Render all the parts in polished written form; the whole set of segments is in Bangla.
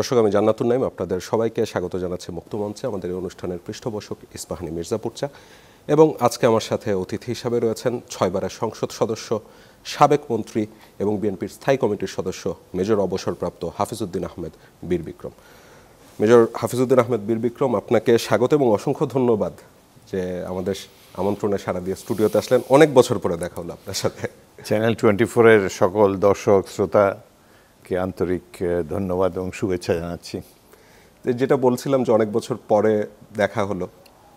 দর্শক, আমি জান্নাতুন নাইম আপনাদের সবাইকে স্বাগত জানাচ্ছি মুক্তমঞ্চে। আমাদের এই অনুষ্ঠানের পৃষ্ঠপোষক ইস্পাহানী মির্জাপুর চা। এবং আজকে আমার সাথে অতিথি হিসাবে রয়েছেন 6 বারের সংসদ সদস্য, সাবেক মন্ত্রী এবং বিএনপির স্থায়ী কমিটির সদস্য মেজর অবসরপ্রাপ্ত হাফিজউদ্দিন আহমেদ বীর বিক্রম। মেজর হাফিজউদ্দিন আহমেদ বীর বিক্রম, আপনাকে স্বাগত এবং অসংখ্য ধন্যবাদ যে আমাদের আমন্ত্রণে সাড়া দিয়ে স্টুডিওতে আসলেন। অনেক বছর পরে দেখা হলো আপনার সাথে। চ্যানেল 24-এর সকল দর্শক শ্রোতাকে আন্তরিক ধন্যবাদ এবং শুভেচ্ছা জানাচ্ছি। যেটা বলছিলাম যে অনেক বছর পরে দেখা হলো,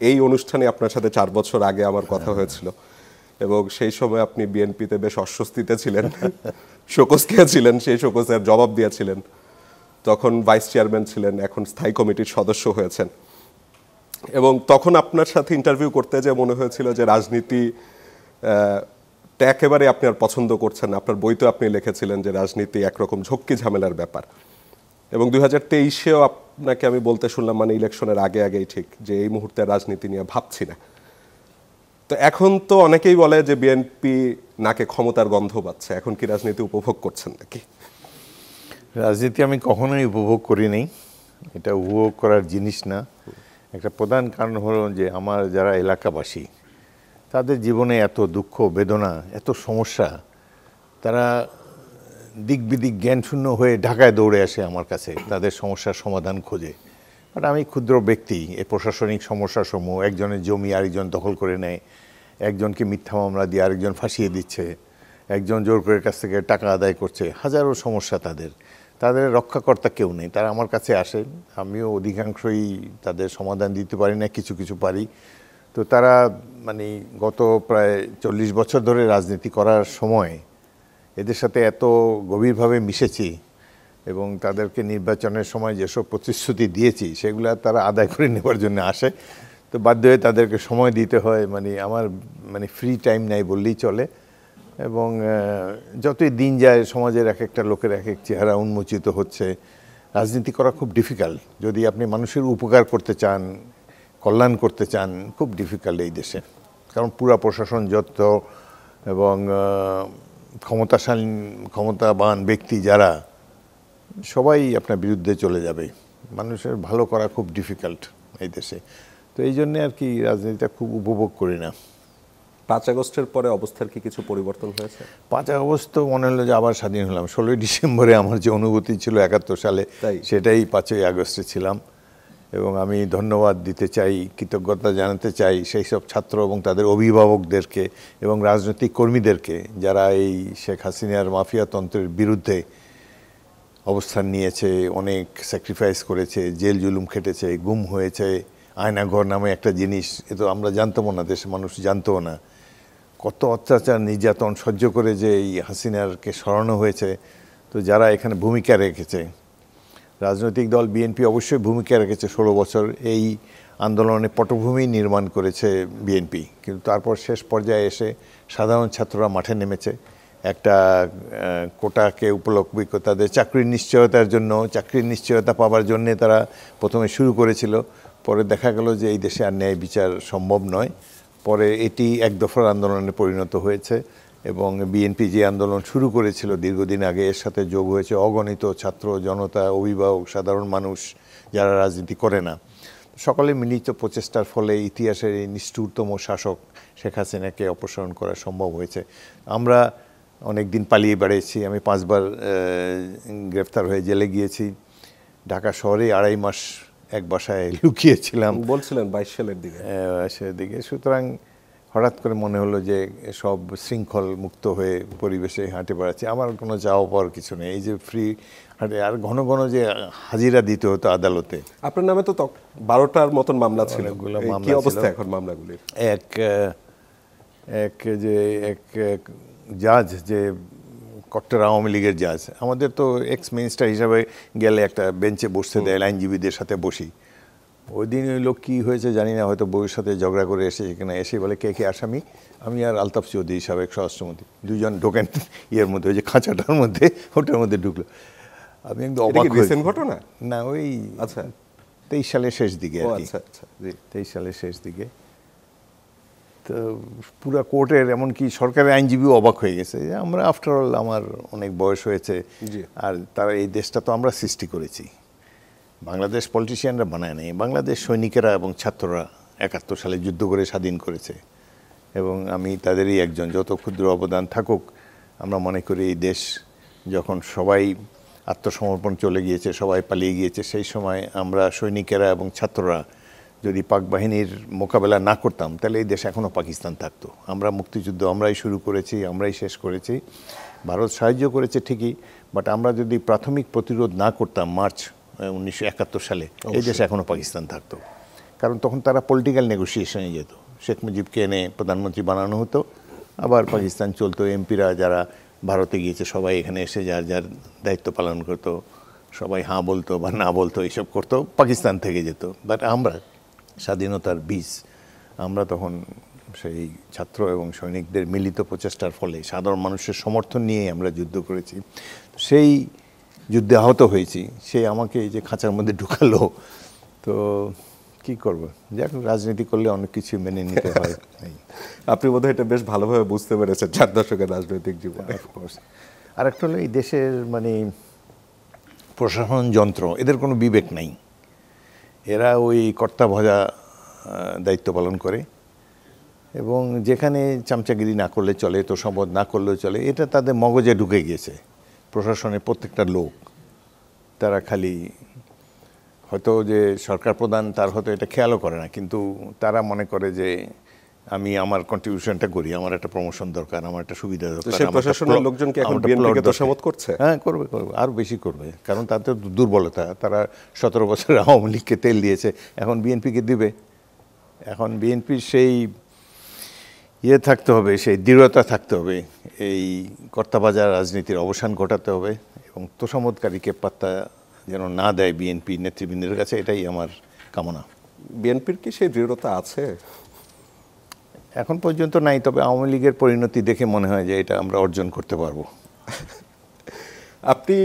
এই অনুষ্ঠানে আপনার সাথে 4 বছর আগে আমার কথা হয়েছিল এবং সেই সময় আপনি বিএনপিতে বেশ অস্বস্তিতে ছিলেন, শোকজ খেয়েছিলেন, সেই শোকজের জবাব দিয়েছিলেন। তখন ভাইস চেয়ারম্যান ছিলেন, এখন স্থায়ী কমিটির সদস্য হয়েছেন। এবং তখন আপনার সাথে ইন্টারভিউ করতে যে মনে হয়েছিল যে রাজনীতি একেবারে আপনি আর পছন্দ করছেন না। আপনার বইতে আপনি লিখেছিলেন যে রাজনীতি একরকম ঝক্কি ঝামেলার ব্যাপার। এবং 2023-এও আপনাকে আমি বলতে শুনলাম, মানে ইলেকশনের আগেই ঠিক, যে এই মুহূর্তে রাজনীতি নিয়ে ভাবছি না। তো এখন তো অনেকেই বলে যে বিএনপি নাকে ক্ষমতার গন্ধ পাচ্ছে, এখন কি রাজনীতি উপভোগ করছেন নাকি? রাজনীতি আমি কখনোই উপভোগ করিনি, এটা উপভোগ করার জিনিস না। একটা প্রধান কারণ হলো যে আমার যারা এলাকাবাসী, তাদের জীবনে এত দুঃখ বেদনা, এত সমস্যা, তারা দিক বিদিক জ্ঞানশূন্য হয়ে ঢাকায় দৌড়ে আসে আমার কাছে তাদের সমস্যার সমাধান খোঁজে। বাট আমি ক্ষুদ্র ব্যক্তি, এই প্রশাসনিক সমস্যাসমূহ, একজনের জমি আরেকজন দখল করে নেয়, একজনকে মিথ্যা মামলা দিয়ে আরেকজন ফাঁসিয়ে দিচ্ছে, একজন জোর করে কাছ থেকে টাকা আদায় করছে, হাজারো সমস্যা তাদের রক্ষাকর্তা কেউ নেই। তারা আমার কাছে আসে, আমিও অধিকাংশই তাদের সমাধান দিতে পারি না, কিছু কিছু পারি। তো তারা মানে গত প্রায় 40 বছর ধরে রাজনীতি করার সময় এদের সাথে এত গভীরভাবে মিশেছি এবং তাদেরকে নির্বাচনের সময় যেসব প্রতিশ্রুতি দিয়েছি সেগুলো তারা আদায় করে নেওয়ার জন্য আসে। তো বাধ্য হয়ে তাদেরকে সময় দিতে হয়। আমার ফ্রি টাইম নাই বললেই চলে। এবং যতই দিন যায় সমাজের এক একটা লোকের এক এক চেহারা উন্মোচিত হচ্ছে। রাজনীতি করা খুব ডিফিকাল্ট। যদি আপনি মানুষের উপকার করতে চান, কল্যাণ করতে চান, খুব ডিফিকাল্ট এই দেশে। কারণ পুরা প্রশাসন যত এবং ক্ষমতাবান ব্যক্তি যারা, সবাই আপনার বিরুদ্ধে চলে যাবে। মানুষের ভালো করা খুব ডিফিকাল্ট এই দেশে। তো এই জন্যে আর কি রাজনীতিটা খুব উপভোগ করি না। 5 আগস্টের পরে অবস্থার কি কিছু পরিবর্তন হয়েছে? 5 আগস্ট তো মনে হলো যে আবার স্বাধীন হলাম। 16ই ডিসেম্বরে আমার যে অনুভূতি ছিল 71 সালে, সেটাই 5ই আগস্টে ছিলাম। এবং আমি ধন্যবাদ দিতে চাই, কৃতজ্ঞতা জানাতে চাই সেই সব ছাত্র এবং তাদের অভিভাবকদেরকে এবং রাজনৈতিক কর্মীদেরকে যারা এই শেখ হাসিনার মাফিয়াতন্ত্রের বিরুদ্ধে অবস্থান নিয়েছে, অনেক স্যাক্রিফাইস করেছে, জেল জুলুম খেটেছে, গুম হয়েছে। আয়নাঘর নামে একটা জিনিস, এ তো আমরা জানতামও না, দেশের মানুষ জানতও না। কত অত্যাচার নির্যাতন সহ্য করে যে এই হাসিনারকে সরানো হয়েছে। তো যারা এখানে ভূমিকা রেখেছে, রাজনৈতিক দল বিএনপি অবশ্যই ভূমিকা রেখেছে। 16 বছর এই আন্দোলনে পটভূমি নির্মাণ করেছে বিএনপি। কিন্তু তারপর শেষ পর্যায়ে এসে সাধারণ ছাত্ররা মাঠে নেমেছে একটা কোটাকে উপলক্ষে তাদের চাকরির নিশ্চয়তার জন্য, চাকরির নিশ্চয়তা পাওয়ার জন্যে তারা প্রথমে শুরু করেছিল। পরে দেখা গেল যে এই দেশে আর ন্যায় বিচার সম্ভব নয়। পরে এটি এক দফার আন্দোলনে পরিণত হয়েছে এবং বিএনপি যে আন্দোলন শুরু করেছিল দীর্ঘদিন আগে, এর সাথে যোগ হয়েছে অগণিত ছাত্র জনতা, অভিভাবক, সাধারণ মানুষ যারা রাজনীতি করে না। সকলে মিলিত প্রচেষ্টার ফলে ইতিহাসের এই নিষ্ঠুরতম শাসক শেখ হাসিনাকে অপসারণ করা সম্ভব হয়েছে। আমরা অনেক দিন পালিয়ে বেড়িয়েছি। আমি 5 বার গ্রেফতার হয়ে জেলে গিয়েছি। ঢাকা শহরে 2.5 মাস এক বাসায় লুকিয়েছিলাম, বলছিলেন 22 সালের দিকে। সুতরাং হঠাৎ করে মনে হলো যে সব শৃঙ্খল মুক্ত হয়ে পরিবেশে হাঁটে বেড়াচ্ছি, আমার কোনো যাওয়া পাওয়ার কিছু নেই। এই যে ফ্রি হাঁটে, আর ঘন ঘন যে হাজিরা দিতে হতো আদালতে। আপনার নামে তো 12টার মতন মামলা ছিল। কি অবস্থা এখন মামলাগুলির? এক জাজ, যে কট্টর আওয়ামী লীগের জাজ, আমাদের তো এক্স মিনিস্টার হিসাবে গেলে একটা বেঞ্চে বসতে দেয়, আইনজীবীদের সাথে বসি। ওই দিন ওই লোক কী হয়েছে জানি না, হয়তো বউয়ের সাথে ঝগড়া করে এসে এখানে এসে বলে কে কে আসামি। আমি আর আলতাফ চৌধুরী সাবেক স্বরাষ্ট্রমন্ত্রী দুজন ঢোকেন ইয়ের মধ্যে, ওই যে খাঁচাটার মধ্যে, ওটার মধ্যে ঢুকলো। আমি একদম অবাক হয়েছি। ঘটনা না, ওই 23 সালের শেষ দিকে আর কি। 23 সালের শেষ দিকে। তো পুরা কোর্টের, এমনকি সরকারের আইনজীবীও অবাক হয়ে গেছে যে আমরা আফটার অল, আমার অনেক বয়স হয়েছে, আর তারা এই দেশটা তো আমরা সৃষ্টি করেছি, বাংলাদেশ পলিটিশিয়ানরা বানায় নাই, বাংলাদেশ সৈনিকেরা এবং ছাত্ররা 71 সালে যুদ্ধ করে স্বাধীন করেছে এবং আমি তাদেরই একজন। যত ক্ষুদ্র অবদান থাকুক, আমরা মনে করি এই দেশ যখন সবাই আত্মসমর্পণ চলে গিয়েছে, সবাই পালিয়ে গিয়েছে, সেই সময় আমরা সৈনিকেরা এবং ছাত্ররা যদি পাক বাহিনীর মোকাবেলা না করতাম তাহলে এই দেশ এখনও পাকিস্তান থাকতো। আমরা মুক্তিযুদ্ধ আমরাই শুরু করেছি, আমরাই শেষ করেছি। ভারত সাহায্য করেছে ঠিকই, বাট আমরা যদি প্রাথমিক প্রতিরোধ না করতাম মার্চ 1971 সালে, এই দেশ এখনও পাকিস্তান থাকতো। কারণ তখন তারা পলিটিক্যাল নেগোসিয়েশনে যেত, শেখ মুজিবকে এনে প্রধানমন্ত্রী বানানো হতো, আবার পাকিস্তান চলতো। এমপিরা যারা ভারতে গিয়েছে সবাই এখানে এসে যার যার দায়িত্ব পালন করতো, সবাই হাঁ বলতো বা না বলতো, এইসব করতো, পাকিস্তান থেকে যেত। বাট আমরা স্বাধীনতার বীজ, আমরা তখন সেই ছাত্র এবং সৈনিকদের মিলিত প্রচেষ্টার ফলে সাধারণ মানুষের সমর্থন নিয়ে আমরা যুদ্ধ করেছি। সেই যুদ্ধে আহত হয়েছি, সে আমাকে এই যে খাঁচার মধ্যে ঢুকালো, তো কি করব, যাক রাজনীতি করলে অনেক কিছু মেনে নিতে হয়। আপনি বোধহয় এটা বেশ ভালোভাবে বুঝতে পেরেছেন 4 দশকের রাজনৈতিক জীবনে। আর একটা হলো এই দেশের মানে প্রশাসন যন্ত্র, এদের কোনো বিবেক নাই, এরা ওই কর্তা ভজা দায়িত্ব পালন করে এবং যেখানে চামচাগিরি না করলে চলে, তো সম্পদ না করলেও চলে, এটা তাদের মগজে ঢুকে গিয়েছে। প্রশাসনের প্রত্যেকটা লোক তারা খালি হয়তো যে সরকার প্রধান তার হয়তো এটা খেয়ালও করে না, কিন্তু তারা মনে করে যে আমি আমার কন্ট্রিবিউশনটা করি, আমার একটা প্রমোশন দরকার, আমার একটা সুবিধা দরকার। সেই প্রশাসনের লোকজন কি এখন বিএনপিকে দোষামত করছে? হ্যাঁ, করবে, আরও বেশি করবে, কারণ তাদের দুর্বলতা। তারা 17 বছর আওয়ামী লীগকে তেল দিয়েছে, এখন বিএনপিকে দিবে। এখন বিএনপির সেই ইয়ে থাকতে হবে, সেই দৃঢ়তা থাকতে হবে, এই কর্তাবাজার রাজনীতির অবসান ঘটাতে হবে এবং তোষামতকারীকে পাত্তা যেন না দেয় বিএনপি নেতৃবৃন্দের কাছে, এটাই আমার কামনা। বিএনপির কি সেই দৃঢ়তা আছে? এখন পর্যন্ত নাই, তবে আওয়ামী লীগের পরিণতি দেখে মনে হয় যে এটা আমরা অর্জন করতে পারবো। আপনি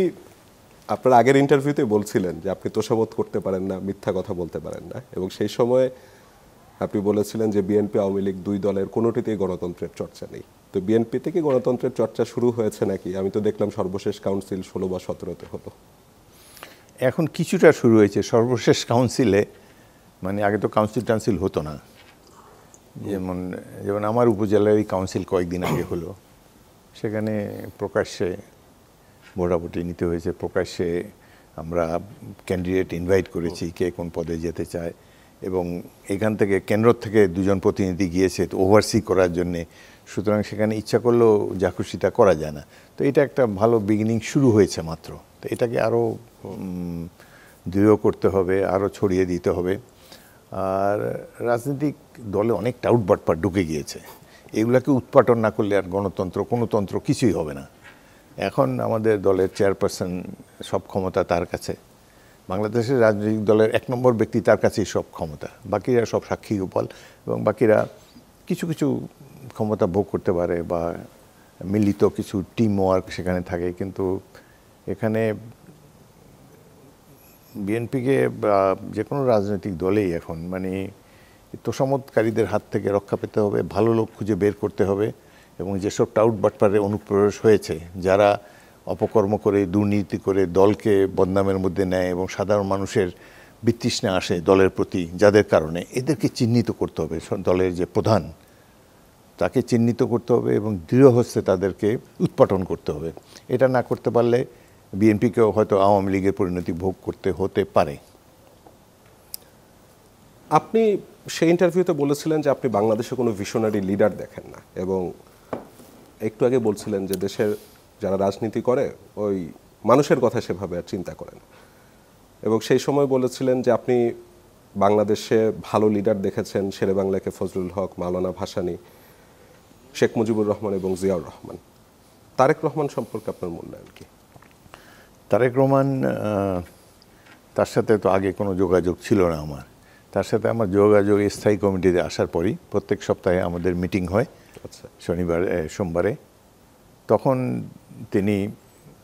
আপনার আগের ইন্টারভিউতে বলছিলেন যে আপনি তোষামত করতে পারেন না, মিথ্যা কথা বলতে পারেন না, এবং সেই সময় আপনি বলেছিলেন যে বিএনপি আওয়ামী লীগ দুই দলের কোনোটিতেই গণতন্ত্রের চর্চা নেই। তো বিএনপি থেকে গণতন্ত্রের চর্চা শুরু হয়েছে নাকি? আমি তো দেখলাম সর্বশেষ কাউন্সিল 16 বা 17-তে হলো। এখন কিছুটা শুরু হয়েছে। সর্বশেষ কাউন্সিলে মানে আগে তো কাউন্সিল হতো না, যেমন আমার উপজেলারই কাউন্সিল কয়েকদিন আগে হলো, সেখানে প্রকাশ্যে ভোটাভুটি নিতে হয়েছে, প্রকাশ্যে আমরা ক্যান্ডিডেট ইনভাইট করেছি কে কোন পদে যেতে চায়, এবং এখান থেকে কেন্দ্র থেকে 2 জন প্রতিনিধি গিয়েছে ওভারসি করার জন্যে। সুতরাং সেখানে ইচ্ছা করলেও যা খুশি তা করা যায় না। তো এটা একটা ভালো বিগিনিং শুরু হয়েছে মাত্র, তো এটাকে আরও দৃঢ় করতে হবে, আরও ছড়িয়ে দিতে হবে। আর রাজনৈতিক দলে অনেক টাউট বাটপাট ঢুকে গিয়েছে, এগুলাকে উৎপাটন না করলে আর গণতন্ত্র কোনো তন্ত্র কিছুই হবে না। এখন আমাদের দলের চেয়ারপারসন, সব ক্ষমতা তার কাছে। বাংলাদেশের রাজনৈতিক দলের 1 নম্বর ব্যক্তি, তার কাছেই সব ক্ষমতা, বাকিরা সব সাক্ষী গোপাল, এবং বাকিরা কিছু কিছু ক্ষমতা ভোগ করতে পারে বা মিলিত কিছু টিম ওয়ার্ক সেখানে থাকে। কিন্তু এখানে বিএনপিকে বা যে কোনো রাজনৈতিক দলেই এখন মানে তোষামতকারীদের হাত থেকে রক্ষা পেতে হবে, ভালো লোক খুঁজে বের করতে হবে, এবং যেসব টাউট বাটপারে অনুপ্রবেশ হয়েছে, যারা অপকর্ম করে দুর্নীতি করে দলকে বদনামের মধ্যে নেয় এবং সাধারণ মানুষের বিতৃষ্ণা আসে দলের প্রতি, যাদের কারণে এদেরকে চিহ্নিত করতে হবে। দলের যে প্রধান তাকে চিহ্নিত করতে হবে এবং দৃঢ় হস্তে তাদেরকে উৎপাটন করতে হবে। এটা না করতে পারলে বিএনপিকেও হয়তো আওয়ামী লীগের পরিণতি ভোগ করতে হতে পারে। আপনি সেই ইন্টারভিউতে বলেছিলেন যে আপনি বাংলাদেশে কোনো ভিশনারি লিডার দেখেন না, এবং একটু আগে বলছিলেন যে দেশের যারা রাজনীতি করে ওই মানুষের কথা সেভাবে আর চিন্তা করে না, এবং সেই সময় বলেছিলেন যে আপনি বাংলাদেশে ভালো লিডার দেখেছেন শেরেবাংলাকে ফজলুল হক, মাওলানা ভাসানী, শেখ মুজিবুর রহমান এবং জিয়াউর রহমান। তারেক রহমান সম্পর্কে আপনার মূল্যায়ন কি? তারেক রহমান, তার সাথে তো আগে কোনো যোগাযোগ ছিল না আমার। তার সাথে আমার যোগাযোগ স্থায়ী কমিটিতে আসার পরই। প্রত্যেক সপ্তাহে আমাদের মিটিং হয়, আচ্ছা, সোমবারে। তখন তিনি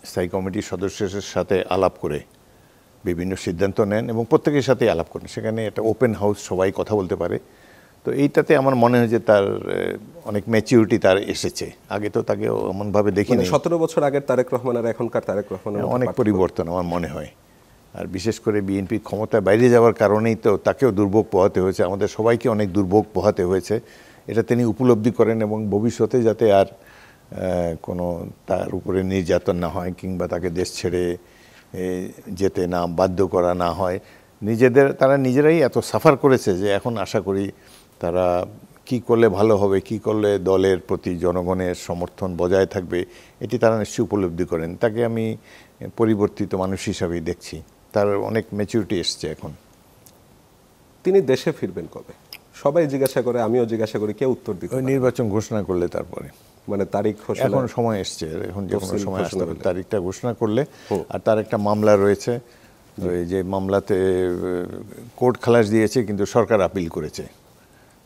স্থায়ী কমিটির সদস্যদের সাথে আলাপ করে বিভিন্ন সিদ্ধান্ত নেন এবং প্রত্যেকের সাথে আলাপ করেন। সেখানে একটা ওপেন হাউস, সবাই কথা বলতে পারে। তো এইটাতে আমার মনে হয় যে তার অনেক ম্যাচিউরিটি তার এসেছে। আগে তো তাকে এমনভাবে দেখিনি। 17 বছর আগের তারেক রহমান আর এখনকার তারেক রহমানের অনেক পরিবর্তন আমার মনে হয়। আর বিশেষ করে বিএনপি ক্ষমতায় বাইরে যাওয়ার কারণেই তো তাকেও দুর্ভোগ পোহাতে হয়েছে, আমাদের সবাইকে অনেক দুর্ভোগ পোহাতে হয়েছে। এটা তিনি উপলব্ধি করেন এবং ভবিষ্যতে যাতে আর কোনো তার উপরে নির্যাতন না হয় কিংবা তাকে দেশ ছেড়ে যেতে না বাধ্য করা না হয়, তারা নিজেরাই এত সাফার করেছে যে এখন আশা করি তারা কি করলে ভালো হবে, কি করলে দলের প্রতি জনগণের সমর্থন বজায় থাকবে, এটি তারা নিশ্চয়ই উপলব্ধি করেন। তাকে আমি পরিবর্তিত মানুষ হিসাবেই দেখছি, তার অনেক ম্যাচুরিটি এসছে এখন। তিনি দেশে ফিরবেন কবে? সবাই জিজ্ঞাসা করে, আমিও জিজ্ঞাসা করি, কেউ উত্তর দিতে নির্বাচন ঘোষণা করলে তারপরে, মানে তারিখ এখন সময় এসছে, এখন যে কোনো সময় আসতে হবে, তারিখটা ঘোষণা করলে। আর তার একটা মামলা রয়েছে, ওই যে মামলাতে কোর্ট খালাস দিয়েছে কিন্তু সরকার আপিল করেছে,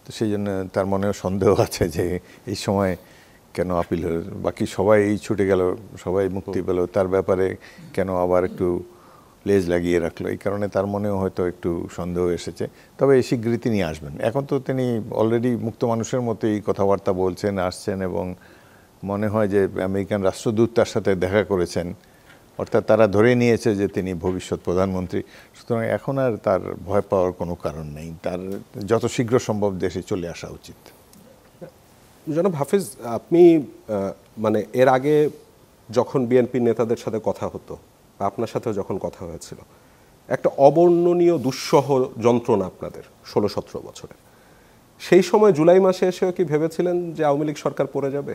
তো সেই জন্য তার মনেও সন্দেহ আছে যে এই সময় কেন আপিল হল, বাকি সবাই ছুটে গেল, সবাই মুক্তি পেল, তার ব্যাপারে কেন আবার একটু লেজ লাগিয়ে রাখলো, এই কারণে তার মনেও হয়তো একটু সন্দেহ এসেছে। তবে শীঘ্রই তিনি আসবেন। এখন তো তিনি অলরেডি মুক্ত মানুষের মতোই কথাবার্তা বলছেন, আসছেন, এবং মনে হয় যে আমেরিকান রাষ্ট্রদূত তার সাথে দেখা করেছেন, অর্থাৎ তারা ধরে নিয়েছে যে তিনি ভবিষ্যৎ প্রধানমন্ত্রী। সুতরাং এখন আর তার ভয় পাওয়ার কোনো কারণ নেই, তার যত শীঘ্র সম্ভব দেশে চলে আসা উচিত। জনাব হাফিজ, আপনি মানে এর আগে যখন বিএনপি নেতাদের সাথে কথা হতো, আপনার সাথেও যখন কথা হয়েছিল, একটা অবর্ণনীয় দুঃসহ যন্ত্রণা আপনাদের 16-17 বছরে, সেই সময় জুলাই মাসে এসেও কি ভেবেছিলেন যে আওয়ামী লীগ সরকার পড়ে যাবে?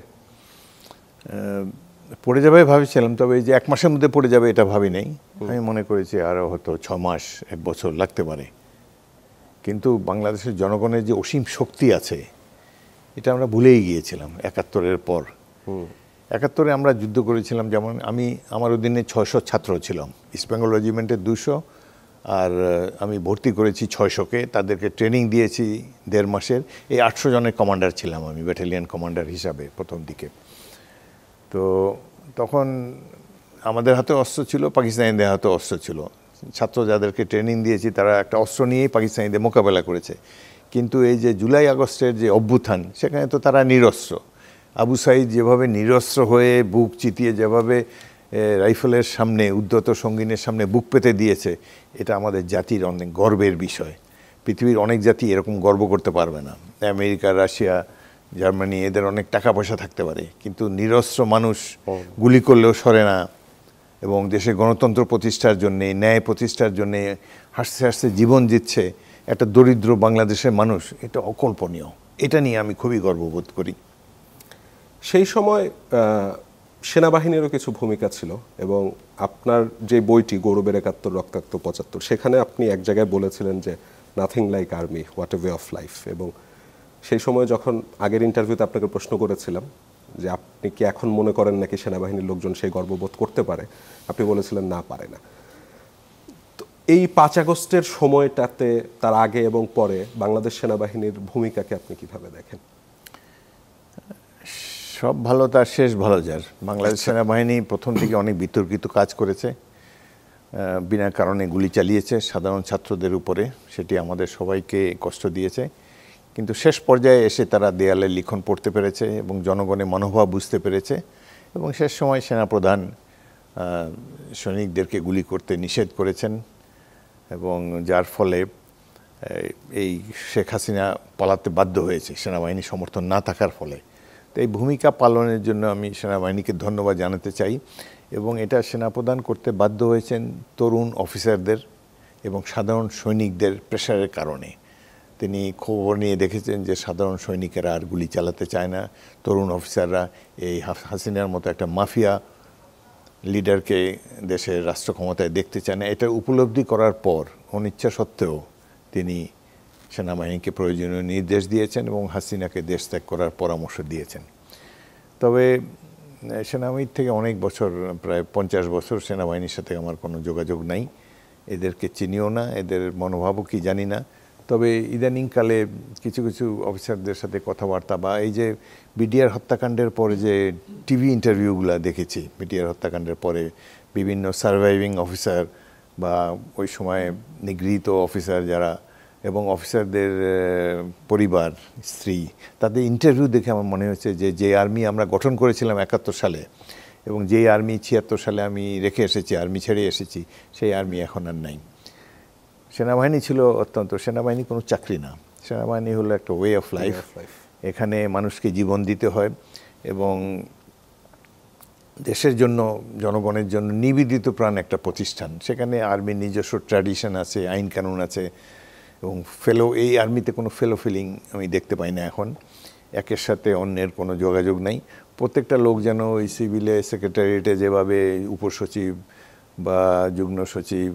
পড়ে যাবে ভাবছিলাম, তবে এই যে 1 মাসের মধ্যে পড়ে যাবে এটা ভাবি নাই। আমি মনে করেছি আরও হয়তো 6 মাস 1 বছর লাগতে পারে। কিন্তু বাংলাদেশের জনগণের যে অসীম শক্তি আছে এটা আমরা ভুলেই গিয়েছিলাম 71-এর পর। 71-এ আমরা যুদ্ধ করেছিলাম, যেমন আমার অধীনে 600 ছাত্র ছিলাম, ইস্ট বেঙ্গল রেজিমেন্টের 200, আর আমি ভর্তি করেছি 600-কে, তাদেরকে ট্রেনিং দিয়েছি 1.5 মাসের। এই 800 জনের কমান্ডার ছিলাম আমি, ব্যাটালিয়ন কমান্ডার হিসাবে প্রথম দিকে। তো তখন আমাদের হাতে অস্ত্র ছিল, পাকিস্তানিদের হাতে অস্ত্র ছিল। ছাত্র যাদেরকে ট্রেনিং দিয়েছি তারা একটা অস্ত্র নিয়েই পাকিস্তানিদের মোকাবেলা করেছে। কিন্তু এই যে জুলাই আগস্টের যে অভ্যুত্থান, সেখানে তো তারা নিরস্ত্র। আবু সাঈদ যেভাবে নিরস্ত্র হয়ে বুক চিতিয়ে যেভাবে রাইফেলের সামনে, উদ্ধত সঙ্গিনের সামনে বুক পেতে দিয়েছে, এটা আমাদের জাতির অনেক গর্বের বিষয়। পৃথিবীর অনেক জাতি এরকম গর্ব করতে পারবে না। আমেরিকা, রাশিয়া, জার্মানি, এদের অনেক টাকা পয়সা থাকতে পারে, কিন্তু নিরস্ত্র মানুষ গুলি করলেও সরে না, এবং দেশে গণতন্ত্র প্রতিষ্ঠার জন্যে, ন্যায় প্রতিষ্ঠার জন্যে হাসতে হাসতে জীবন দিচ্ছে একটা দরিদ্র বাংলাদেশের মানুষ, এটা অকল্পনীয়। এটা নিয়ে আমি খুবই গর্ববোধ করি। সেই সময় সেনাবাহিনীরও কিছু ভূমিকা ছিল, এবং আপনার যে বইটি গৌরবের 71 রক্তাক্ত 75, সেখানে আপনি এক জায়গায় বলেছিলেন যে nothing like army, what a way of life. এবং সেই সময় যখন আগের ইন্টারভিউতে আপনাকে প্রশ্ন করেছিলাম যে আপনি কি এখন মনে করেন নাকি সেনাবাহিনীর লোকজন সেই গর্ববোধ করতে পারে, আপনি বলেছিলেন না, পারে না। তো এই 5 আগস্টের সময়টাতে, তার আগে এবং পরে, বাংলাদেশ সেনাবাহিনীর ভূমিকাকে আপনি কিভাবে দেখেন? সব ভালো তার শেষ ভালো যার। বাংলাদেশ সেনাবাহিনী প্রথম থেকে অনেক বিতর্কিত কাজ করেছে, বিনা কারণে গুলি চালিয়েছে সাধারণ ছাত্রদের উপরে, সেটি আমাদের সবাইকে কষ্ট দিয়েছে। কিন্তু শেষ পর্যায়ে এসে তারা দেয়ালে লিখন পড়তে পেরেছে এবং জনগণের মনোভাব বুঝতে পেরেছে, এবং শেষ সময় সেনাপ্রধান সৈনিকদেরকে গুলি করতে নিষেধ করেছেন, এবং যার ফলে এই শেখ হাসিনা পালাতে বাধ্য হয়েছে সেনাবাহিনী সমর্থন না থাকার ফলে। তো এই ভূমিকা পালনের জন্য আমি সেনাবাহিনীকে ধন্যবাদ জানাতে চাই, এবং এটা সেনাপ্রধান করতে বাধ্য হয়েছেন তরুণ অফিসারদের এবং সাধারণ সৈনিকদের প্রেশারের কারণে। তিনি খবর নিয়ে দেখেছেন যে সাধারণ সৈনিকেরা আর গুলি চালাতে চায় না, তরুণ অফিসাররা এই হাসিনার মতো একটা মাফিয়া লিডারকে দেশের রাষ্ট্র ক্ষমতায় দেখতে চায় না। এটা উপলব্ধি করার পর অনিচ্ছা সত্ত্বেও তিনি সেনাবাহিনীকে প্রয়োজনীয় নির্দেশ দিয়েছেন এবং হাসিনাকে দেশ ত্যাগ করার পরামর্শ দিয়েছেন। তবে সেনাবাহিনীর থেকে অনেক বছর, প্রায় 50 বছর সেনাবাহিনীর সাথে আমার কোনো যোগাযোগ নাই, এদেরকে চিনিও না, এদের মনোভাবও কি জানি না। তবে ইদানিংকালে কিছু কিছু অফিসারদের সাথে কথাবার্তা, বা এই যে বিডিআর হত্যাকাণ্ডের পরে যে টিভি ইন্টারভিউগুলো দেখেছি, বিডিআর হত্যাকাণ্ডের পরে বিভিন্ন সার্ভাইভিং অফিসার বা ওই সময় নিগৃহীত অফিসার যারা, এবং অফিসারদের পরিবার, স্ত্রী, তাদের ইন্টারভিউ দেখে আমার মনে হচ্ছে যে আর্মি আমরা গঠন করেছিলাম 71 সালে, এবং যেই আর্মি ৭৬ সালে আমি রেখে এসেছি, আর্মি ছেড়ে এসেছি, সেই আর্মি এখন আর নাই। সেনাবাহিনী ছিল অত্যন্ত, সেনাবাহিনী কোনো চাকরি না, সেনাবাহিনী হলো একটা ওয়ে অফ লাইফ। এখানে মানুষকে জীবন দিতে হয় এবং দেশের জন্য, জনগণের জন্য নিবেদিত প্রাণ একটা প্রতিষ্ঠান। সেখানে আর্মির নিজস্ব ট্র্যাডিশন আছে, আইন কানুন আছে এবং এই আর্মিতে কোনো ফেলো ফিলিং আমি দেখতে পাই না এখন। একের সাথে অন্যের কোনো যোগাযোগ নাই। প্রত্যেকটা লোক যেন ওই সিভিলে, সেক্রেটারিয়েটে যেভাবে উপসচিব বা যুগ্ম সচিব,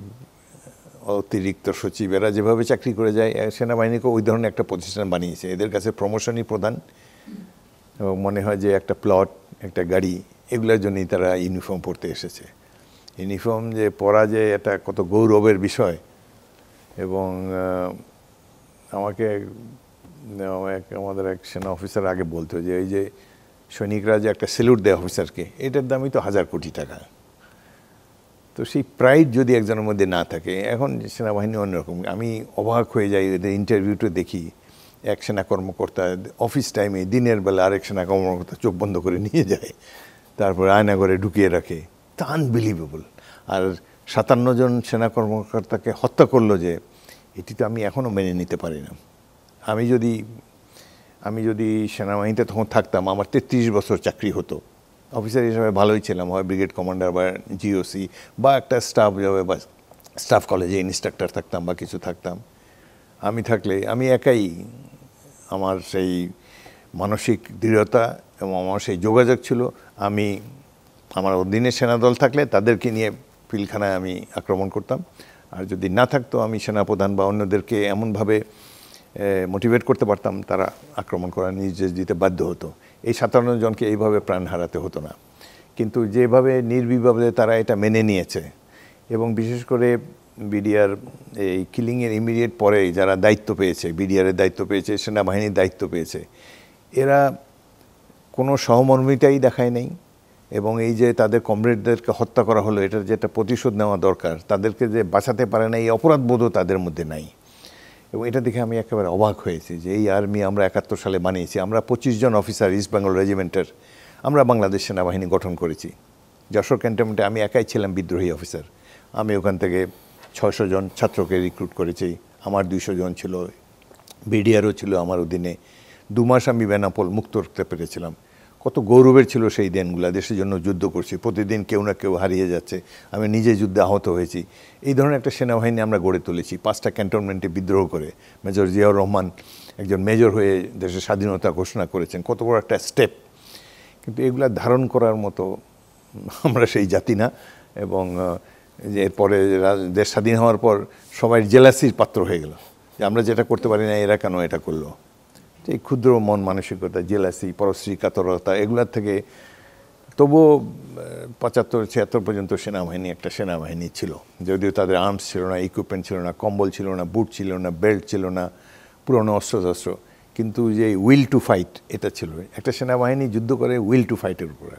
অতিরিক্ত সচিব এরা যেভাবে চাকরি করে যায়, সেনাবাহিনীকে ওই ধরনের একটা প্রতিষ্ঠান বানিয়েছে। এদের কাছে প্রমোশনই প্রধান এবং মনে হয় যে একটা প্লট, একটা গাড়ি, এগুলোর জন্যই তারা ইউনিফর্ম পরতে এসেছে। ইউনিফর্ম যে পরা যে এটা কত গৌরবের বিষয়। এবং আমাদের এক সেনা অফিসার আগে বলতো যে এই যে সৈনিকরা যে একটা স্যালুট দেয় অফিসারকে, এটার দামই তো 1000 কোটি টাকা। তো সেই প্রাইড যদি একজনের মধ্যে না থাকে, এখন সেনাবাহিনী অন্যরকম। আমি অবাক হয়ে যাই, এদের ইন্টারভিউটা দেখি, এক সেনা কর্মকর্তা অফিস টাইমে দিনের বেলা আরেক সেনা কর্মকর্তা চোখ বন্ধ করে নিয়ে যায়, তারপরে আয়না করে ঢুকিয়ে রাখে। তা আনবিলিভেবল। আর 57 জন সেনা কর্মকর্তাকে হত্যা করলো, যে এটি তো আমি এখনও মেনে নিতে পারি না। আমি যদি সেনাবাহিনীতে তখন থাকতাম, আমার 33 বছর চাকরি হতো, অফিসার হিসাবে ভালোই ছিলাম, হয় ব্রিগেড কমান্ডার বা জিওসি বা একটা স্টাফ জবে বা স্টাফ কলেজে ইনস্ট্রাক্টর থাকতাম বা কিছু থাকতাম। আমি থাকলে আমি একাই আমার সেই মানসিক দৃঢ়তা এবং আমার সেই যোগাযোগ ছিল। আমার অধীনে সেনাদল থাকলে তাদেরকে নিয়ে পিলখানায় আমি আক্রমণ করতাম, আর যদি না থাকতো আমি সেনাপ্রধান বা অন্যদেরকে এমনভাবে মোটিভেট করতে পারতাম, তারা আক্রমণ করার নির্দেশ দিতে বাধ্য হতো। এই 57 জনকে এইভাবে প্রাণ হারাতে হতো না। কিন্তু যেভাবে নির্বিবাদে তারা এটা মেনে নিয়েছে, এবং বিশেষ করে বিডিআর এই কিলিংয়ের ইমিডিয়েট পরে যারা দায়িত্ব পেয়েছে, বিডিআরের দায়িত্ব পেয়েছে, সেনাবাহিনীর দায়িত্ব পেয়েছে, এরা কোনো সহমর্মিতাই দেখায় নেই। এবং এই যে তাদের কমরেডদেরকে হত্যা করা হলো, এটার যেটা প্রতিশোধ নেওয়া দরকার, তাদেরকে যে বাঁচাতে পারে না, এই অপরাধবোধও তাদের মধ্যে নাই। এবং এটা দেখে আমি একেবারে অবাক হয়েছি যে এই আর্মি আমরা 71 সালে বানিয়েছি। আমরা 25 জন অফিসার ইস্ট বেঙ্গল রেজিমেন্টের আমরা বাংলাদেশ সেনাবাহিনী গঠন করেছি। যশোর ক্যান্টনমেন্টে আমি একাই ছিলাম বিদ্রোহী অফিসার। আমি ওখান থেকে 600 জন ছাত্রকে রিক্রুট করেছি। আমার 200 জন ছিল, বিডিআরও ছিল আমার অধীনে। 2 মাস আমি বেনাপোল মুক্ত রাখতে পেরেছিলাম। কত গৌরবের ছিল সেই দিনগুলো। দেশের জন্য যুদ্ধ করছি, প্রতিদিন কেউ না কেউ হারিয়ে যাচ্ছে, আমি নিজে যুদ্ধে আহত হয়েছি। এই ধরনের একটা সেনাবাহিনী আমরা গড়ে তুলেছি 5টা ক্যান্টনমেন্টে বিদ্রোহ করে। মেজর জিয়াউর রহমান একজন মেজর হয়ে দেশের স্বাধীনতা ঘোষণা করেছেন, কত বড় একটা স্টেপ। কিন্তু এগুলা ধারণ করার মতো আমরা সেই জাতি না। এবং এরপরে দেশ স্বাধীন হওয়ার পর সবাই জেলাসির পাত্র হয়ে গেল, যে আমরা যেটা করতে পারি না এরা কেন এটা করলো। এই ক্ষুদ্র মন মানসিকতা, জেলাসি, পরশ্রী কাতরতা, এগুলার থেকে তবুও 75-76 পর্যন্ত সেনাবাহিনী একটা সেনাবাহিনী ছিল। যদিও তাদের আর্মস ছিল না, ইকুইপমেন্ট ছিল না, কম্বল ছিল না, বুট ছিল না, বেল্ট ছিল না, পুরনো অস্ত্রশস্ত্র, কিন্তু যে উইল টু ফাইট এটা ছিল। একটা সেনাবাহিনী যুদ্ধ করে উইল টু ফাইটের উপরে।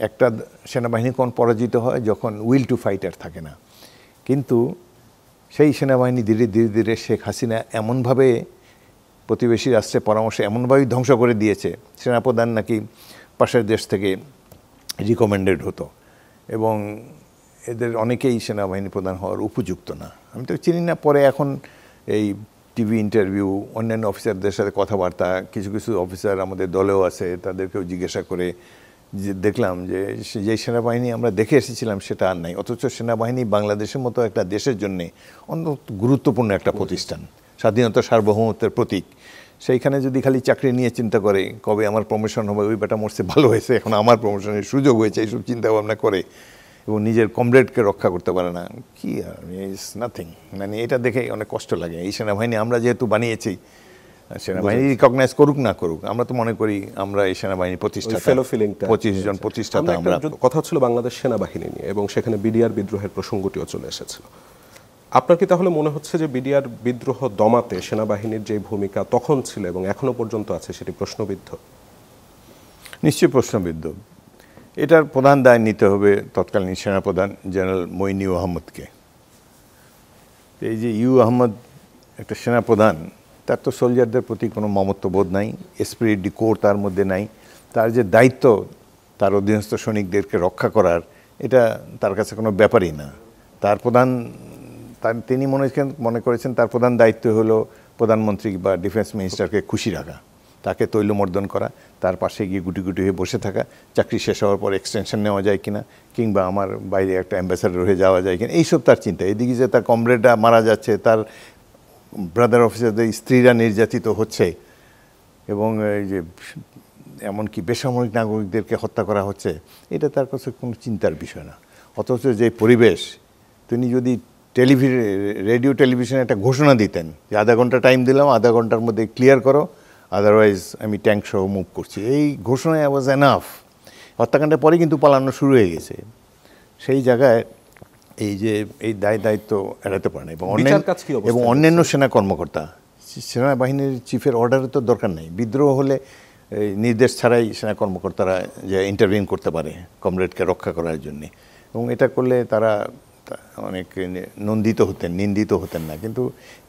একটা সেনাবাহিনী কোন পরাজিত হয় যখন উইল টু ফাইটার থাকে না। কিন্তু সেই সেনাবাহিনী ধীরে ধীরে ধীরে শেখ হাসিনা এমনভাবে প্রতিবেশী রাষ্ট্রের পরামর্শে এমনভাবেই ধ্বংস করে দিয়েছে, সেনাপ্রধান নাকি পাশের দেশ থেকে রিকমেন্ডেড হতো, এবং এদের অনেকেই সেনাবাহিনী প্রধান হওয়ার উপযুক্ত না। আমি তো চিনি না, পরে এখন এই টিভি ইন্টারভিউ, অন্যান্য অফিসারদের সাথে কথাবার্তা, কিছু কিছু অফিসার আমাদের দলেও আছে, তাদেরকেও জিজ্ঞাসা করে যে দেখলাম যে যেই সেনাবাহিনী আমরা দেখে এসেছিলাম সেটা আর নাই। অথচ সেনাবাহিনী বাংলাদেশের মতো একটা দেশের জন্যে অত্যন্ত গুরুত্বপূর্ণ একটা প্রতিষ্ঠান, স্বাধীনতা সার্বভৌমত্বের প্রতীক। সেইখানে যদি খালি চাকরি নিয়ে চিন্তা করে কবে আমার প্রমোশন হবে, ওই বেটা মরছে ভালো হয়েছে, এখন আমার প্রমোশনের সুযোগ হয়েছে, এইসব চিন্তা ভাবনা করে, এবং নিজের কমরেডকে রক্ষা করতে পারে না, কি আর ইটস নাথিং। মানে এটা দেখে অনেক কষ্ট লাগে। এই সেনাবাহিনী আমরা যেহেতু বানিয়েছি, সেনাবাহিনী রিকগনাইজ করুক না করুক, আমরা তো মনে করি আমরা এই সেনাবাহিনী প্রতিষ্ঠাতা, 25 জন প্রতিষ্ঠাতা। আমরা কথা হচ্ছিল বাংলাদেশ সেনাবাহিনী নিয়ে, এবং সেখানে বিডিআর বিদ্রোহের প্রসঙ্গটিও চলে এসেছিল। আপনার কি তাহলে মনে হচ্ছে যে বিডিআর বিদ্রোহ দমাতে সেনাবাহিনীর যে ভূমিকা তখন ছিল এবং এখনো পর্যন্ত আছে সেটি প্রশ্নবিদ্ধ? নিশ্চয়ই প্রশ্নবিদ্ধ। এটার প্রধান দায় নিতে হবে তৎকালীন সেনাপ্রধান জেনারেল মঈন ইউ আহমদকে। এই যে ইউ আহমদ একটা সেনাপ্রধান, তার তো সোলজারদের প্রতি কোনো মমত্ববোধ নাই, এসপ্রিট ডি কোর তার মধ্যে নাই। তার যে দায়িত্ব তার অধীনস্থ সৈনিকদেরকে রক্ষা করার, এটা তার কাছে কোনো ব্যাপারই না। তার তিনি মনে করেছেন তার প্রধান দায়িত্ব হলো প্রধানমন্ত্রী বা ডিফেন্স মিনিস্টারকে খুশি রাখা, তাকে তৈলমর্দন করা, তার পাশে গিয়ে গুটি গুটি হয়ে বসে থাকা, চাকরি শেষ হওয়ার পর এক্সটেনশন নেওয়া যায় কিনা, কিংবা আমার বাইরে একটা অ্যাম্বাসাডর হয়ে যাওয়া যায় কিনা, এইসব তার চিন্তা। এদিকে যে তার কমরেডরা মারা যাচ্ছে, তার ব্রাদার অফিসারদের স্ত্রীরা নির্যাতিত হচ্ছে, এবং এই যে এমনকি বেসামরিক নাগরিকদেরকে হত্যা করা হচ্ছে, এটা তার কাছে কোনো চিন্তার বিষয় না। অথচ যে পরিবেশ, তিনি যদি রেডিও টেলিভিশনে একটা ঘোষণা দিতেন যে আধা ঘন্টা টাইম দিলাম, আধা ঘন্টার মধ্যে ক্লিয়ার করো, আদারওয়াইজ আমি ট্যাঙ্ক সহ মুভ করছি, এই ঘোষণায় ওয়াজ এনাফ। হত্যাকাণ্ডের পরে কিন্তু পালানো শুরু হয়ে গেছে। সেই জায়গায় এই দায়িত্ব এড়াতে পারে না। এবং অন্যান্য সেনা কর্মকর্তা, সেনাবাহিনীর চিফের অর্ডারের তো দরকার নেই। বিদ্রোহ হলে নির্দেশ ছাড়াই সেনা কর্মকর্তারা যে ইন্টারভিউ করতে পারে কমরেডকে রক্ষা করার জন্যে, এবং এটা করলে তারা অনেক নিন্দিত হতেন না। কিন্তু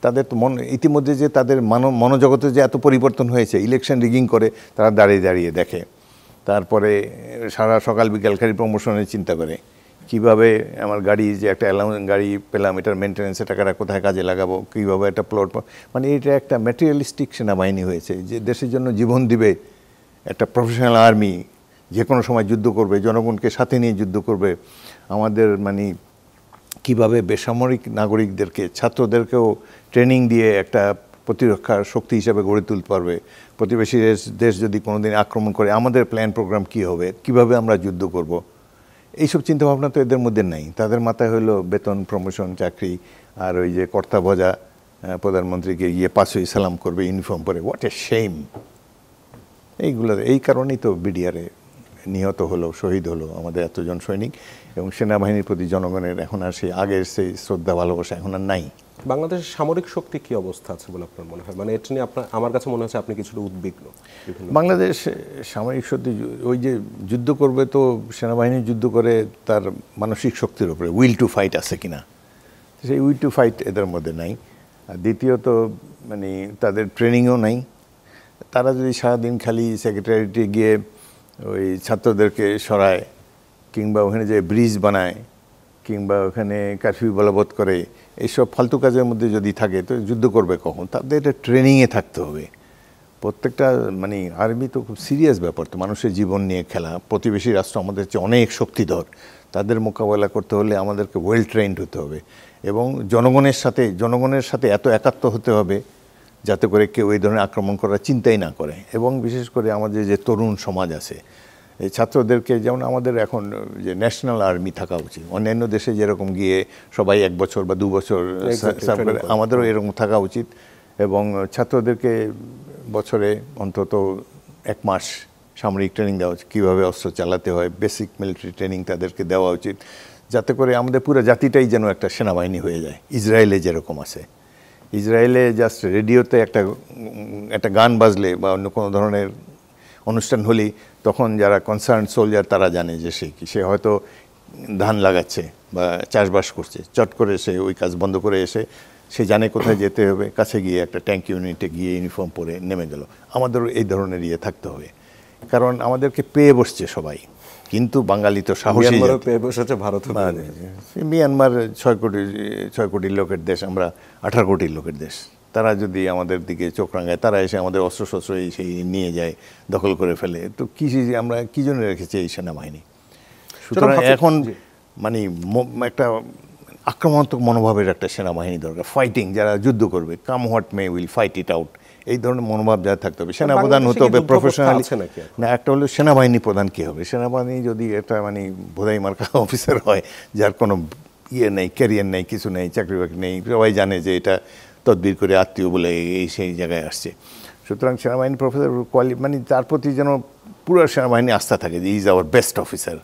তাদের তো ইতিমধ্যে যে তাদের মনোজগতে যে এত পরিবর্তন হয়েছে, ইলেকশন রিগিং করে তারা দাঁড়িয়ে দাঁড়িয়ে দেখে, তারপরে সারা সকাল বিকাল খালি প্রমোশনের চিন্তা করে, কিভাবে আমার গাড়ি যে একটা গাড়ি পেলাম, এটার মেনটেন্যান্সের টাকাটা কোথায় কাজে লাগাবো, কীভাবে একটা প্লট, মানে এটা একটা ম্যাটেরিয়ালিস্টিক সেনাবাহিনী হয়েছে যে দেশের জন্য জীবন দিবে, একটা প্রফেশনাল আর্মি, যে কোনো সময় যুদ্ধ করবে, জনগণকে সাথে নিয়ে যুদ্ধ করবে। আমাদের মানে কিভাবে বেসামরিক নাগরিকদেরকে, ছাত্রদেরকেও ট্রেনিং দিয়ে একটা প্রতিরক্ষার শক্তি হিসাবে গড়ে তুলতে পারবে। প্রতিবেশী দেশ যদি কোনোদিন আক্রমণ করে, আমাদের প্ল্যান প্রোগ্রাম কী হবে, কিভাবে আমরা যুদ্ধ করব, এইসব চিন্তাভাবনা তো এদের মধ্যে নাই। তাদের মাথায় হলো বেতন, প্রমোশন, চাকরি, আর ওই যে কর্তা ভজা প্রধানমন্ত্রীকে গিয়ে পাঁচই সালাম করবে ইউনিফর্ম পরে। What a shame! এই কারণেই তো বিডিআরে নিহত হলো, শহীদ হলো আমাদের এতজন সৈনিক, এবং সেনাবাহিনীর প্রতি জনগণের এখন আর সেই আগের সেই শ্রদ্ধা ভালোবাসা এখন আর নাই। বাংলাদেশের সামরিক শক্তি কি অবস্থা আছে বলে আপনার মনে হয়? মানে এটা নিয়ে আমার কাছে মনে হচ্ছে আপনি কিছুটা উদ্বিগ্ন। বাংলাদেশ সামরিক শক্তি ওই যে যুদ্ধ করবে, তো সেনাবাহিনী যুদ্ধ করে তার মানসিক শক্তির উপরে উইল টু ফাইট আছে কিনা, সেই উইল টু ফাইট এদের মধ্যে নাই। আর দ্বিতীয়ত মানে তাদের ট্রেনিংও নাই। তারা যদি সারাদিন খালি সেক্রেটারিয়েটে গিয়ে ওই ছাত্রদেরকে সরায়, কিংবা ওখানে যে ব্রিজ বানায়, কিংবা ওখানে কারফিউ বলবৎ করে, এইসব ফালতু কাজের মধ্যে যদি থাকে, তো যুদ্ধ করবে কখন? তাদের এটা ট্রেনিংয়ে থাকতে হবে। প্রত্যেকটা মানে আর্মি তো খুব সিরিয়াস ব্যাপার, তো মানুষের জীবন নিয়ে খেলা। প্রতিবেশী রাষ্ট্র আমাদের চেয়ে অনেক শক্তিধর, তাদের মোকাবেলা করতে হলে আমাদেরকে ওয়েল ট্রেন্ড হতে হবে, এবং জনগণের সাথে এত একাত্ম হতে হবে যাতে করে কেউ এই ধরনের আক্রমণ করার চিন্তাই না করে। এবং বিশেষ করে আমাদের যে তরুণ সমাজ আছে, এই ছাত্রদেরকে, যেমন আমাদের এখন যে ন্যাশনাল আর্মি থাকা উচিত, অন্যান্য দেশে যেরকম গিয়ে সবাই 1 বছর বা 2 বছর সার্ভ করে, আমাদেরও এরকম থাকা উচিত। এবং ছাত্রদেরকে বছরে অন্তত 1 মাস সামরিক ট্রেনিং দেওয়া উচিত, কীভাবে অস্ত্র চালাতে হয়, বেসিক মিলিটারি ট্রেনিং তাদেরকে দেওয়া উচিত, যাতে করে আমাদের পুরো জাতিটাই যেন একটা সেনাবাহিনী হয়ে যায়। ইসরায়েলে যেরকম আছে, ইসরায়েলে জাস্ট রেডিওতে একটা গান বাজলে বা অন্য কোনো ধরনের অনুষ্ঠান হলেই তখন যারা কনসার্ন সোলজার তারা জানে যে সে হয়তো ধান লাগাচ্ছে বা চাষবাস করছে, চট করে সে ওই কাজ বন্ধ করে এসে সে জানে কোথায় যেতে হবে, কাছে গিয়ে একটা ট্যাঙ্ক ইউনিটে গিয়ে ইউনিফর্ম পরে নেমে গেল। আমাদেরও এই ধরনের থাকতে হবে, কারণ আমাদেরকে পেয়ে বসছে সবাই। কিন্তু বাঙালি তো সাহসী, পেয়ে বসেছে ভারত। মিয়ানমার 6 কোটি লোকের দেশ, আমরা 18 কোটি লোকের দেশ। তারা যদি আমাদের দিকে চোখ রাঙায়, তারা এসে আমাদের অস্ত্রশস্ত্র সেই নিয়ে যায়, দখল করে ফেলে, তো আমরা কি জন্য রেখেছি এই সেনাবাহিনী? সুতরাং এখন মানে একটা আক্রমণাত্মক মনোভাবের একটা সেনাবাহিনী দরকার, ফাইটিং, যারা যুদ্ধ করবে, come what may will fight it out, এই ধরনের মনোভাব যারা থাকতে হবে। সেনাপ্রধান হতে হবে প্রফেশনাল না। একটা হলো সেনাবাহিনী প্রধান কী হবে? সেনাবাহিনী যদি একটা মানে ভোদাই মার্কা অফিসার হয়, যার কোনো নেই, ক্যারিয়ার নেই, কিছু নেই, চাকরি বাকরি নেই, সবাই জানে যে এটা তদবির করে আত্মীয় বলে সেই জায়গায় আসছে। সুতরাং সেনাবাহিনী প্রফেসর মানে তার প্রতি যেন পুরো সেনাবাহিনী আস্থা থাকে যে is our best officer,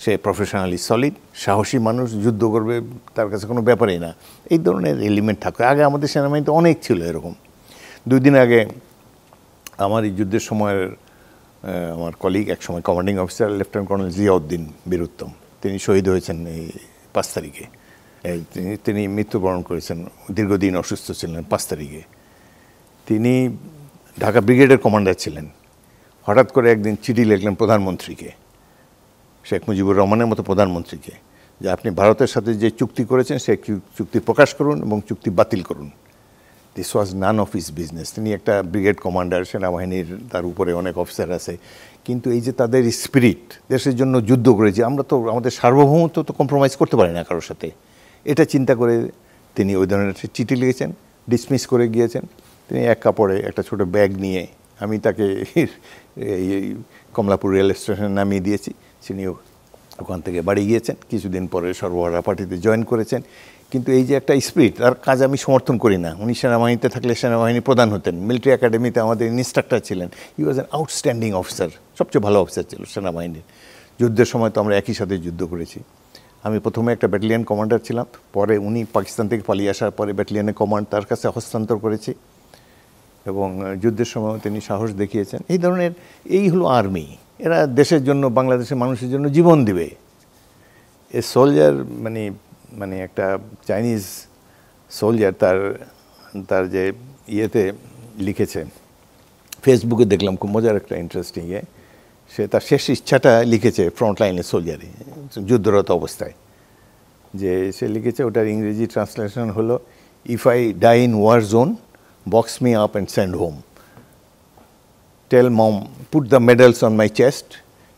say professionally solid, সাহসী মানুষ, যুদ্ধ করবে, তার কাছে কোনো ব্যাপারই না। এই ধরনের এলিমেন্ট থাকবে। আগে আমাদের সেনাবাহিনীতে অনেক ছিল এরকম। 2 দিন আগে আমার এই যুদ্ধের সময়ের আমার কলিগ, একসময় commanding officer lieutenant colonel Ziauddin Bir Uttom, তিনি শহীদ হয়েছেন এই 5 তারিখে। তিনি মৃত্যুবরণ করেছেন, দীর্ঘদিন অসুস্থ ছিলেন। 5 তারিখে তিনি ঢাকা ব্রিগেডের কমান্ডার ছিলেন। হঠাৎ করে একদিন চিঠি লিখলেন প্রধানমন্ত্রীকে শেখ মুজিবুর রহমানের মতো প্রধানমন্ত্রীকে যে আপনি ভারতের সাথে যে চুক্তি করেছেন সেই চুক্তি প্রকাশ করুন এবং চুক্তি বাতিল করুন। This was none of his business. তিনি একটা ব্রিগেড কমান্ডার, সেনাবাহিনীর তার উপরে অনেক অফিসার আছে, কিন্তু এই যে তাদের স্পিরিট, দেশের জন্য যুদ্ধ করেছে, আমরা তো আমাদের সার্বভৌমত্ব তো কম্প্রোমাইজ করতে পারি না কারোর সাথে, এটা চিন্তা করে তিনি ওই ধরনের একটা চিঠি লিখেছেন, ডিসমিস করে গিয়েছেন। তিনি এক কাপড়ে একটা ছোট ব্যাগ নিয়ে, আমি তাকে এই কমলাপুর রেল স্টেশনে নামিয়ে দিয়েছি, তিনিও ওখান থেকে বাড়ি গিয়েছেন। কিছুদিন পরে সর্বহারা পার্টিতে জয়েন করেছেন। কিন্তু এই যে একটা স্পিরিট, তার কাজ আমি সমর্থন করি না। উনি সেনাবাহিনীতে থাকলে সেনাবাহিনী প্রধান হতেন, মিলিটারি একাডেমিতে আমাদের ইনস্ট্রাক্টর ছিলেন। হি ওয়াজ অ্যান আউটস্ট্যান্ডিং অফিসার, সবচেয়ে ভালো অফিসার ছিল সেনাবাহিনীর। যুদ্ধের সময় তো আমরা একই সাথে যুদ্ধ করেছি। আমি প্রথমে একটা ব্যাটালিয়ন কমান্ডার ছিলাম, পরে উনি পাকিস্তান থেকে পালিয়ে আসার পরে ব্যাটালিয়নের কমান্ড তার কাছে হস্তান্তর করেছি, এবং যুদ্ধের সময় তিনি সাহস দেখিয়েছেন। এই ধরনের, এই হলো আর্মি। এরা দেশের জন্য, বাংলাদেশের মানুষের জন্য জীবন দিবে। এ সোলজার মানে একটা চাইনিজ সোলজার তার যে ইয়েতে লিখেছে, ফেসবুকে দেখলাম, খুব মজার একটা ইন্টারেস্টিং ইয়ে। সে তার শেষ ইচ্ছাটা লিখেছে ফ্রন্ট লাইনের সোলজারে, যুদ্ধরত অবস্থায়, যে সে লিখেছে, ওটার ইংরেজি ট্রান্সলেশন হলো, if I die in war zone, box me up and send home, tell mom, put the medals on my chest,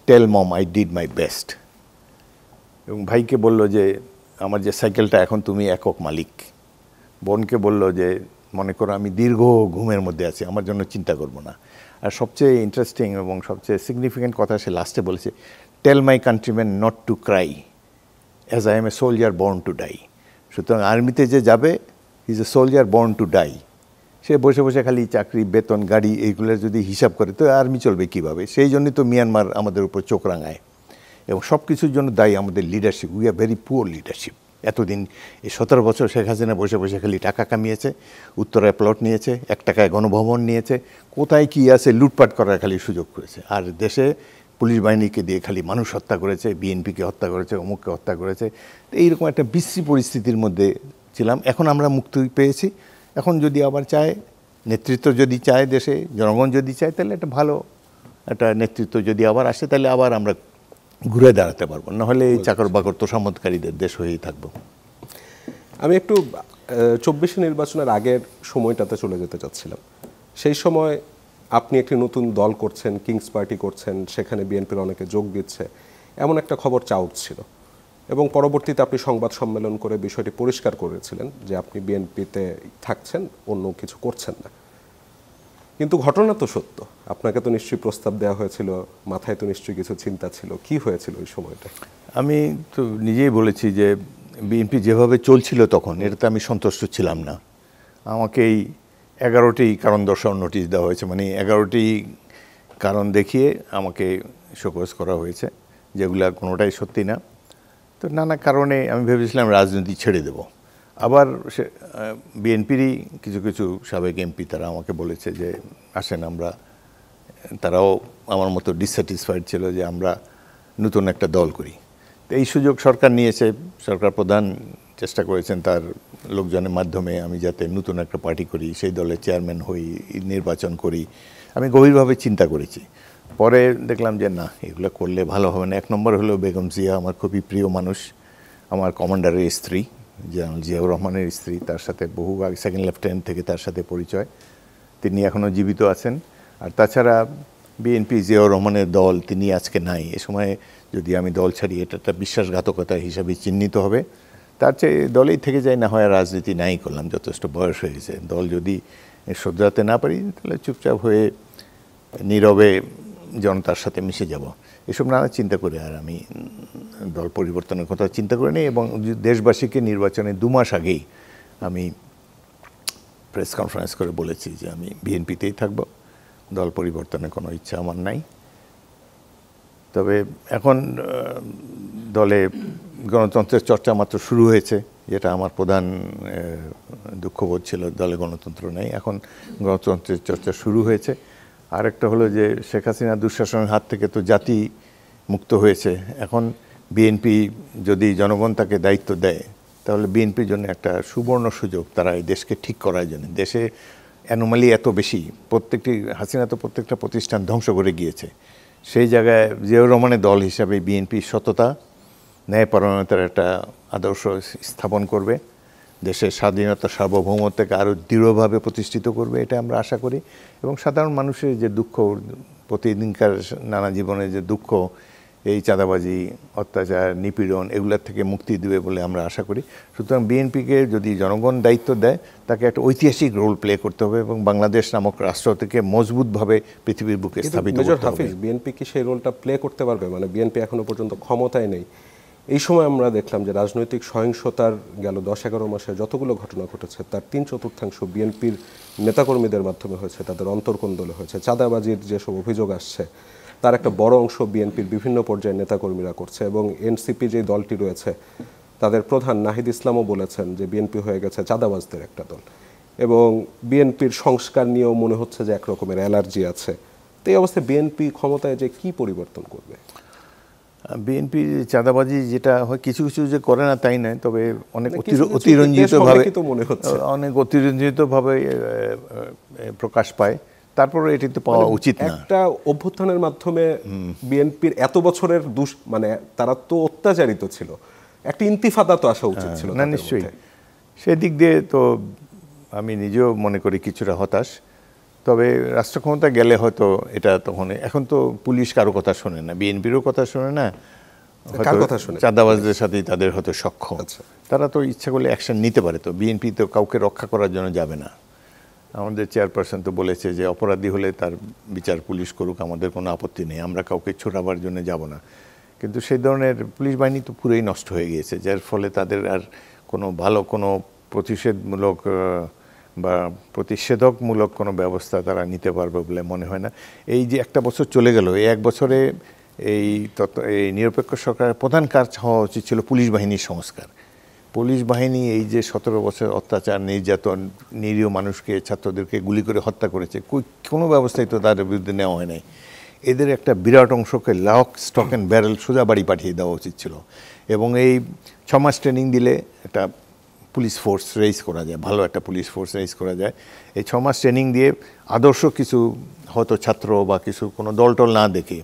tell mom I did my best. এবং ভাইকে বলল যে আমার যে সাইকেলটা, এখন তুমি একক মালিক। বোনকে বলল যে মনে করো আমি দীর্ঘ ঘুমের মধ্যে আছি, আমার জন্য চিন্তা করবো না। আর সবচেয়ে ইন্টারেস্টিং এবং সবচেয়ে সিগনিফিক্যান্ট কথা সে লাস্টে বলেছে, tell my countryman not to cry as I am a soldier born to die. সুতরাং আর্মিতে যে যাবে, is a soldier born to die. সে বসে বসে খালি চাকরি, বেতন, গাড়ি এইগুলোর যদি হিসাব করে, তো আর্মি চলবে কীভাবে? সেই জন্যই তো মিয়ানমার আমাদের উপর চোখ রাঙায়। এবং সব কিছুর জন্য দায়ী আমাদের leadership. We are very poor leadership. এতদিন এই 17 বছর শেখ হাসিনা বসে বসে খালি টাকা কামিয়েছে, উত্তরায় প্লট নিয়েছে, 1 টাকায় গণভবন নিয়েছে, কোথায় কী আছে লুটপাট করার খালি সুযোগ করেছে। আর দেশে পুলিশ বাহিনীকে দিয়ে খালি মানুষ হত্যা করেছে, বিএনপিকে হত্যা করেছে, অমুককে হত্যা করেছে। তো এইরকম একটা বিশ্রী পরিস্থিতির মধ্যে ছিলাম। এখন আমরা মুক্তি পেয়েছি। এখন যদি আবার চায়, নেতৃত্ব যদি চায়, দেশে জনগণ যদি চায়, তাহলে একটা ভালো একটা নেতৃত্ব যদি আবার আসে, তাহলে আবার আমরা ঘুরে দাঁড়াতে পারবো। নাহলে এই চাকর বাকর তোষামতকারীদের দেশ হয়েই থাকবো। আমি একটু 24 নির্বাচনের আগের সময়টাতে চলে যেতে চাচ্ছিলাম। সেই সময় আপনি একটি নতুন দল করছেন, কিংস পার্টি করছেন, সেখানে বিএনপির অনেকে যোগ দিচ্ছে, এমন একটা খবর চাউট ছিল। এবং পরবর্তীতে আপনি সংবাদ সম্মেলন করে বিষয়টি পরিষ্কার করেছিলেন যে আপনি বিএনপিতে থাকছেন, অন্য কিছু করছেন না। কিন্তু ঘটনা তো সত্য। আপনাকে তো নিশ্চয়ই প্রস্তাব দেওয়া হয়েছিল, মাথায় তো নিশ্চয়ই কিছু চিন্তা ছিল। কি হয়েছিল ওই সময়টা? আমি তো নিজেই বলেছি যে বিএনপি যেভাবে চলছিল তখন, এটাতে আমি সন্তুষ্ট ছিলাম না। আমাকে এই 11টি কারণ দর্শানোর নোটিশ দেওয়া হয়েছে, মানে 11টি কারণ দেখিয়ে আমাকে শোকজ করা হয়েছে, যেগুলো কোনোটাই সত্যি না। তো নানা কারণে আমি ভেবেছিলাম রাজনীতি ছেড়ে দেব। আবার সে বিএনপিরই কিছু কিছু সাবেক এমপি তারা আমাকে বলেছে যে আসেন আমরা, তারাও আমার মতো ডিসস্যাটিসফাইড ছিল যে আমরা নতুন একটা দল করি। তো এই সুযোগ সরকার নিয়েছে। সরকার প্রধান চেষ্টা করেছেন তার লোকজনের মাধ্যমে আমি যাতে নতুন একটা পার্টি করি, সেই দলের চেয়ারম্যান হই, নির্বাচন করি। আমি গভীরভাবে চিন্তা করেছি। পরে দেখলাম যে না, এগুলো করলে ভালো হবে না। 1 নম্বর হলো বেগম জিয়া আমার খুবই প্রিয় মানুষ, আমার কমান্ডারের স্ত্রী, জেনারেল জিয়াউর রহমানের স্ত্রী। তার সাথে বহু আগে 2nd লেফটেন্যান্ট থেকে তার সাথে পরিচয়, তিনি এখনও জীবিত আছেন। আর তাছাড়া বিএনপি, জিয়াউর রহমানের দল, তিনি আজকে নাই। এ সময় যদি আমি দল ছাড়ি, এটা একটা বিশ্বাসঘাতকতা হিসাবে চিহ্নিত হবে। তার চেয়ে দলেই থেকে যায়, না হয় রাজনীতি নাই করলাম, যথেষ্ট বয়স হয়ে গেছে। দল যদি শোধরাতে না পারি, তাহলে চুপচাপ হয়ে নীরবে জনতার সাথে মিশে যাব। এসব নানা চিন্তা করে আর আমি দল পরিবর্তনের কথা চিন্তা করে নিই। এবং দেশবাসীকে নির্বাচনের 2 মাস আগেই আমি প্রেস কনফারেন্স করে বলেছি যে আমি বিএনপিতেই থাকব, দল পরিবর্তনের কোনো ইচ্ছা আমার নাই। তবে এখন দলে গণতন্ত্রের চর্চা মাত্র শুরু হয়েছে, যেটা আমার প্রধান দুঃখবোধ ছিল। দলে গণতন্ত্র নেই, এখন গণতন্ত্রের চর্চা শুরু হয়েছে। আরেকটা হলো যে শেখ হাসিনা দুঃশাসনের হাত থেকে তো জাতি মুক্ত হয়েছে। এখন বিএনপি যদি জনগণ তাকে দায়িত্ব দেয়, তাহলে বিএনপির জন্য একটা সুবর্ণ সুযোগ, তারা এই দেশকে ঠিক করার জন্য। দেশে অ্যানোমালি এত বেশি, হাসিনা তো প্রত্যেকটা প্রতিষ্ঠান ধ্বংস করে গিয়েছে। সেই জায়গায় জিয়াউর রহমানের দল হিসাবে বিএনপি সততা ন্যায়পরায়ণতার একটা আদর্শ স্থাপন করবে, দেশের স্বাধীনতা সার্বভৌমত্বকে আরও দৃঢ়ভাবে প্রতিষ্ঠিত করবে, এটা আমরা আশা করি। এবং সাধারণ মানুষের যে দুঃখ, প্রতিদিনকার নানা জীবনের যে দুঃখ, এই চাঁদাবাজি, অত্যাচার, নিপীড়ন এগুলোর থেকে মুক্তি দেবে বলে আমরা আশা করি। সুতরাং বিএনপিকে যদি জনগণ দায়িত্ব দেয়, তাকে একটা ঐতিহাসিক রোল প্লে করতে হবে এবং বাংলাদেশ নামক রাষ্ট্র থেকে মজবুতভাবে পৃথিবীর বুকে স্থাপিত করতে হবে। বিএনপি কি সেই রোলটা প্লে করতে পারবে? মানে বিএনপি এখনো পর্যন্ত ক্ষমতায় নেই। এই সময় আমরা দেখলাম যে রাজনৈতিক সহিংসতার গেল 10-11 মাসে যতগুলো ঘটনা ঘটেছে তার 3/4 বিএনপির নেতাকর্মীদের মাধ্যমে হয়েছে, তাদের অন্তর্কোন্দলে হয়েছে। চাঁদাবাজির যেসব অভিযোগ আসছে তার একটা বড় অংশ বিএনপির বিভিন্ন পর্যায়ের নেতাকর্মীরা করছে। এবং এনসিপি যে দলটি রয়েছে তাদের প্রধান নাহিদ ইসলামও বলেছেন যে বিএনপি হয়ে গেছে চাঁদাবাজদের একটা দল। এবং বিএনপির সংস্কার নিয়েও মনে হচ্ছে যে একরকমের অ্যালার্জি আছে। তো এই অবস্থায় বিএনপি ক্ষমতায় যে কি পরিবর্তন করবে? বিএনপি চাঁদাবাজি যেটা হয় কিছু কিছু যে করে না তাই নয়, তবে অনেক অতিরঞ্জিতভাবে প্রকাশ পায়। তারপরে এটি তো পাওয়া উচিত না। একটা অভ্যুত্থানের মাধ্যমে বিএনপির এত বছরের মানে তারা তো অত্যাচারিত ছিল, একটা ইন্তিফাদা তো আসা উচিত ছিল না? নিশ্চয়ই। সেদিক দিয়ে তো আমি নিজেও মনে করি কিছুটা হতাশ। তবে রাষ্ট্র ক্ষমতা গেলে হয়তো এটা তখন, এখন তো পুলিশ কারো কথা শোনে না, বিএনপিরও কথা শোনে না, চাঁদাবাজদের সাথেই তাদের হয়তো সক্ষম। তারা তো ইচ্ছা করলে অ্যাকশন নিতে পারে। তো বিএনপি তো কাউকে রক্ষা করার জন্য যাবে না। আমাদের চেয়ারপারসন তো বলেছে যে অপরাধী হলে তার বিচার পুলিশ করুক, আমাদের কোনো আপত্তি নেই, আমরা কাউকে ছোটাবার জন্য যাব না। কিন্তু সেই ধরনের পুলিশ বাহিনী তো পুরোই নষ্ট হয়ে গিয়েছে, যার ফলে তাদের আর কোনো ভালো কোনো প্রতিষেধমূলক বা প্রতিষেধকমূলক কোনো ব্যবস্থা তারা নিতে পারবে বলে মনে হয় না। এই যে একটা বছর চলে গেল, এই এক বছরে এই নিরপেক্ষ সরকারের প্রধান কাজ হওয়া উচিত ছিল পুলিশ বাহিনীর সংস্কার। পুলিশ বাহিনী এই যে 17 বছর অত্যাচার, নির্যাতন, নিরীহ মানুষকে, ছাত্রদেরকে গুলি করে হত্যা করেছে, কোনো ব্যবস্থাই তো তাদের বিরুদ্ধে নেওয়া হয় নাই। এদের একটা বিরাট অংশকে লক স্টক অ্যান্ড ব্যারেল সোজা বাড়ি পাঠিয়ে দেওয়া উচিত ছিল। এবং এই 6 মাস ট্রেনিং দিলে একটা পুলিশ ফোর্স রেইজ করা যায়, ভালো একটা পুলিশ ফোর্স রেইজ করা যায়। এই 6 মাস ট্রেনিং দিয়ে আদর্শ কিছু হয়তো ছাত্র বা কিছু কোনো দলটল না দেখে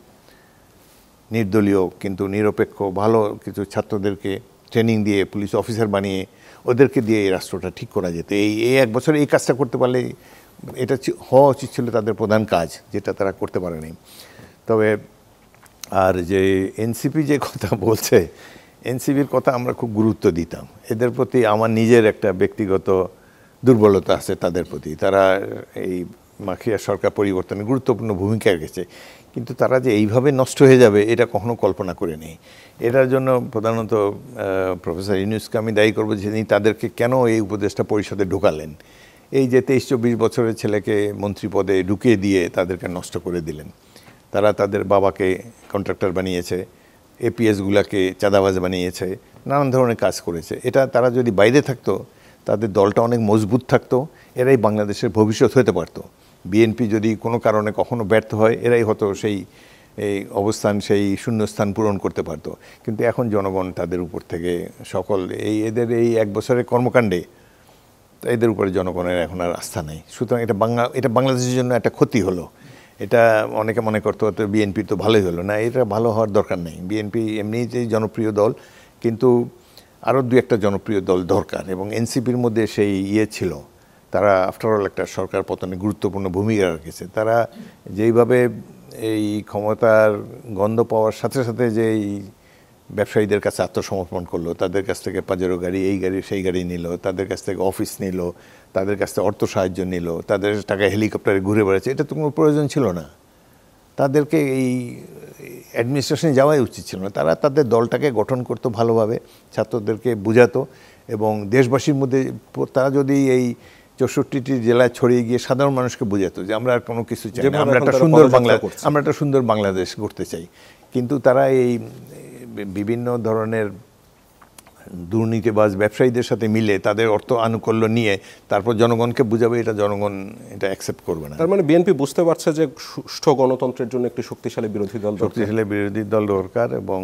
নির্দলীয় কিন্তু নিরপেক্ষ ভালো কিছু ছাত্রদেরকে ট্রেনিং দিয়ে পুলিশ অফিসার বানিয়ে ওদেরকে দিয়ে এই রাষ্ট্রটা ঠিক করা যেত। এই এক বছরে এই কাজটা করতে পারলে এটা হওয়া উচিত ছিল তাদের প্রধান কাজ, যেটা তারা করতে পারেনি। তবে আর যে এনসিপি যে কথা বলছে, এনসিপির কথা আমরা খুব গুরুত্ব দিতাম। এদের প্রতি আমার নিজের একটা ব্যক্তিগত দুর্বলতা আছে তাদের প্রতি। তারা এই মাখিয়া সরকার পরিবর্তনে গুরুত্বপূর্ণ ভূমিকা রেখেছে, কিন্তু তারা যে এইভাবে নষ্ট হয়ে যাবে এটা কখনো কল্পনা করে নেই। এটার জন্য প্রধানত প্রফেসর ইউনূসকে আমি দায়ী করবো, যিনি তাদেরকে কেন এই উপদেষ্টা পরিষদে ঢোকালেন। এই যে 23-24 বছরের ছেলেকে মন্ত্রী পদে ঢুকিয়ে দিয়ে তাদেরকে নষ্ট করে দিলেন। তারা তাদের বাবাকে কন্ট্রাক্টর বানিয়েছে, এপিএসগুলাকে চাঁদাবাজ বানিয়েছে, নানান ধরনের কাজ করেছে। এটা তারা যদি বাইরে থাকতো, তাদের দলটা অনেক মজবুত থাকতো, এরাই বাংলাদেশের ভবিষ্যৎ হতে পারতো। বিএনপি যদি কোনো কারণে কখনো ব্যর্থ হয়, এরাই হয়তো সেই এই অবস্থান, সেই শূন্যস্থান পূরণ করতে পারতো। কিন্তু এখন জনগণ তাদের উপর থেকে সকল এদের এই এক বছরের কর্মকাণ্ডে এদের উপরে জনগণের এখন আর আস্থা নেই। সুতরাং এটা বাংলাদেশের জন্য একটা ক্ষতি হলো। এটা অনেকে মনে করতে হতো বিএনপি তো ভালোই হলো না, এটা ভালো হওয়ার দরকার নেই। বিএনপি এমনিতেই জনপ্রিয় দল, কিন্তু আরও 2-1টা জনপ্রিয় দল দরকার। এবং এনসিপির মধ্যে সেই ছিল, তারা আফটারঅল একটা সরকার পতনে গুরুত্বপূর্ণ ভূমিকা রেখেছে। তারা যেইভাবে এই ক্ষমতার গন্ধ পাওয়ার সাথে সাথে যেই ব্যবসায়ীদের কাছে আত্মসমর্পণ করলো, তাদের কাছ থেকে পাজেরো গাড়ি, এই গাড়ি সেই গাড়ি নিল, তাদের কাছ থেকে অফিস নিল, তাদের কাছ থেকে অর্থ সাহায্য নিল, তাদের টাকা হেলিকপ্টারে ঘুরে বেড়াচ্ছে, এটা তো কোনো প্রয়োজন ছিল না। তাদেরকে এই অ্যাডমিনিস্ট্রেশনে যাওয়াই উচিত ছিল না। তারা তাদের দলটাকে গঠন করতো ভালোভাবে, ছাত্রদেরকে বুঝাতো এবং দেশবাসীর মধ্যে তারা যদি এই 64টি জেলায় ছড়িয়ে গিয়ে সাধারণ মানুষকে বোঝাতো যে আমরা আর কোনো কিছু চাই না, আমরা একটা সুন্দর বাংলাদেশ গড়তে চাই। কিন্তু তারা এই বিভিন্ন ধরনের দুর্নীতিবাজ ব্যবসায়ীদের সাথে মিলে তাদের অর্থ আনুকূল্য নিয়ে তারপর জনগণকে বুঝাবে, এটা জনগণ এটা অ্যাকসেপ্ট করবে না। তার মানে বিএনপি বুঝতে পারছে যে সুষ্ঠু গণতন্ত্রের জন্য একটি শক্তিশালী বিরোধী দল দরকার এবং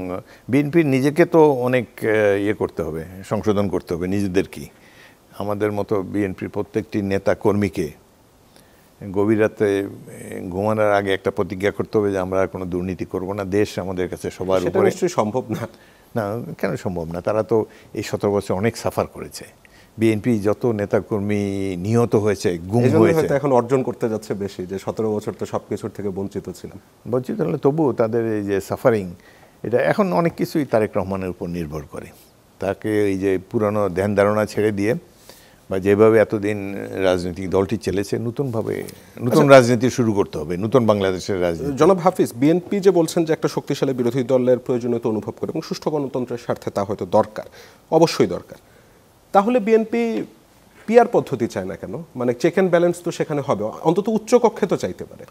বিএনপির নিজেকে তো অনেক করতে হবে, সংশোধন করতে হবে নিজেদেরকে। আমাদের মতো বিএনপির প্রত্যেকটি নেতা কর্মীকে গভীর রাতে ঘুমানোর আগে একটা প্রতিজ্ঞা করতে হবে যে আমরা আর কোনো দুর্নীতি করব না, দেশ আমাদের কাছে সবার সেটা উপরে। নিশ্চয়ই সম্ভব না। না, কেন সম্ভব না? তারা তো এই 17 বছর অনেক সাফার করেছে। বিএনপি যত নেতাকর্মী নিহত হয়েছে, গুম হয়েছে, এখন অর্জন করতে যাচ্ছে বেশি, যে 17 বছর তো সবকিছুর থেকে বঞ্চিত ছিলাম। বঞ্চিত হলে তবুও তাদের এই যে সাফারিং, এটা এখন অনেক কিছুই তারেক রহমানের উপর নির্ভর করে। তাকে এই যে পুরানো ধ্যান ধারণা ছেড়ে দিয়ে বা যেভাবে এতদিন রাজনৈতিক দলটি চলেছে, নতুনভাবে নতুন রাজনীতি শুরু করতে হবে, নতুন বাংলাদেশের রাজনীতি। জনাব হাফিজ, বিএনপি যে বলছেন যে একটা শক্তিশালী বিরোধী দলের প্রয়োজনীয়তা অনুভব করে এবং সুষ্ঠু গণতন্ত্রের স্বার্থে তা হয়তো দরকার, অবশ্যই দরকার, তাহলে বিএনপি পিআর পদ্ধতি চায় না কেন? মানে চেক অ্যান্ড ব্যালেন্স তো সেখানে হবে, অন্তত উচ্চ কক্ষে তো চাইতে পারে।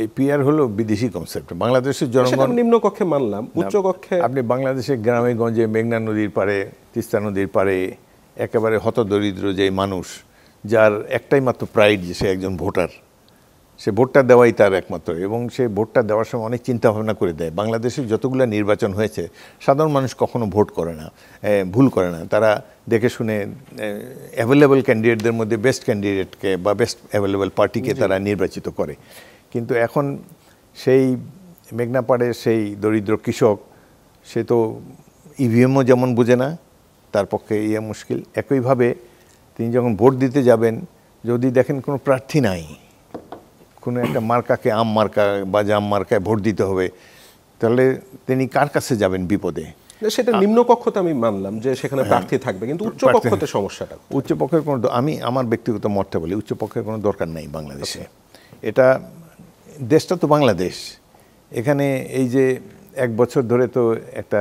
এই পিআর হলো বিদেশি কনসেপ্ট। বাংলাদেশের জনগণ নিম্ন কক্ষে মানলাম, উচ্চ কক্ষে আপনি বাংলাদেশের গ্রামে গঞ্জে, মেঘনা নদীর পাড়ে, তিস্তা নদীর পাড়ে একেবারে হতদরিদ্র যে মানুষ, যার একটাই মাত্র প্রাইড যে সে একজন ভোটার, সে ভোটটা দেওয়াই তার একমাত্র, এবং সে ভোটটা দেওয়ার সময় অনেক চিন্তা ভাবনা করে দেয়। বাংলাদেশের যতগুলো নির্বাচন হয়েছে, সাধারণ মানুষ কখনো ভোট করে না, ভুল করে না। তারা দেখে শুনে অ্যাভেলেবল ক্যান্ডিডেটদের মধ্যে বেস্ট ক্যান্ডিডেটকে বা বেস্ট অ্যাভেলেবল পার্টিকে তারা নির্বাচিত করে। কিন্তু এখন সেই মেঘনাপাড়ের সেই দরিদ্র কৃষক, সে তো ইভিএমও যেমন বোঝে না, তার পক্ষে মুশকিল। একইভাবে তিনি যখন ভোট দিতে যাবেন, যদি দেখেন কোনো প্রার্থী নাই, কোনো একটা মার্কাকে আম মার্কা বা জাম মার্কায় ভোট দিতে হবে, তাহলে তিনি কার কাছে যাবেন বিপদে? সেটা নিম্ন কক্ষতে আমি মানলাম যে সেখানে প্রার্থী থাকবে, কিন্তু উচ্চ কক্ষতে সমস্যাটা। উচ্চ পক্ষের কোনো, আমি আমার ব্যক্তিগত মতটা বলি, উচ্চ পক্ষের কোনো দরকার নেই বাংলাদেশে। এটা দেশটা তো বাংলাদেশ। এখানে এই যে 1 বছর ধরে তো একটা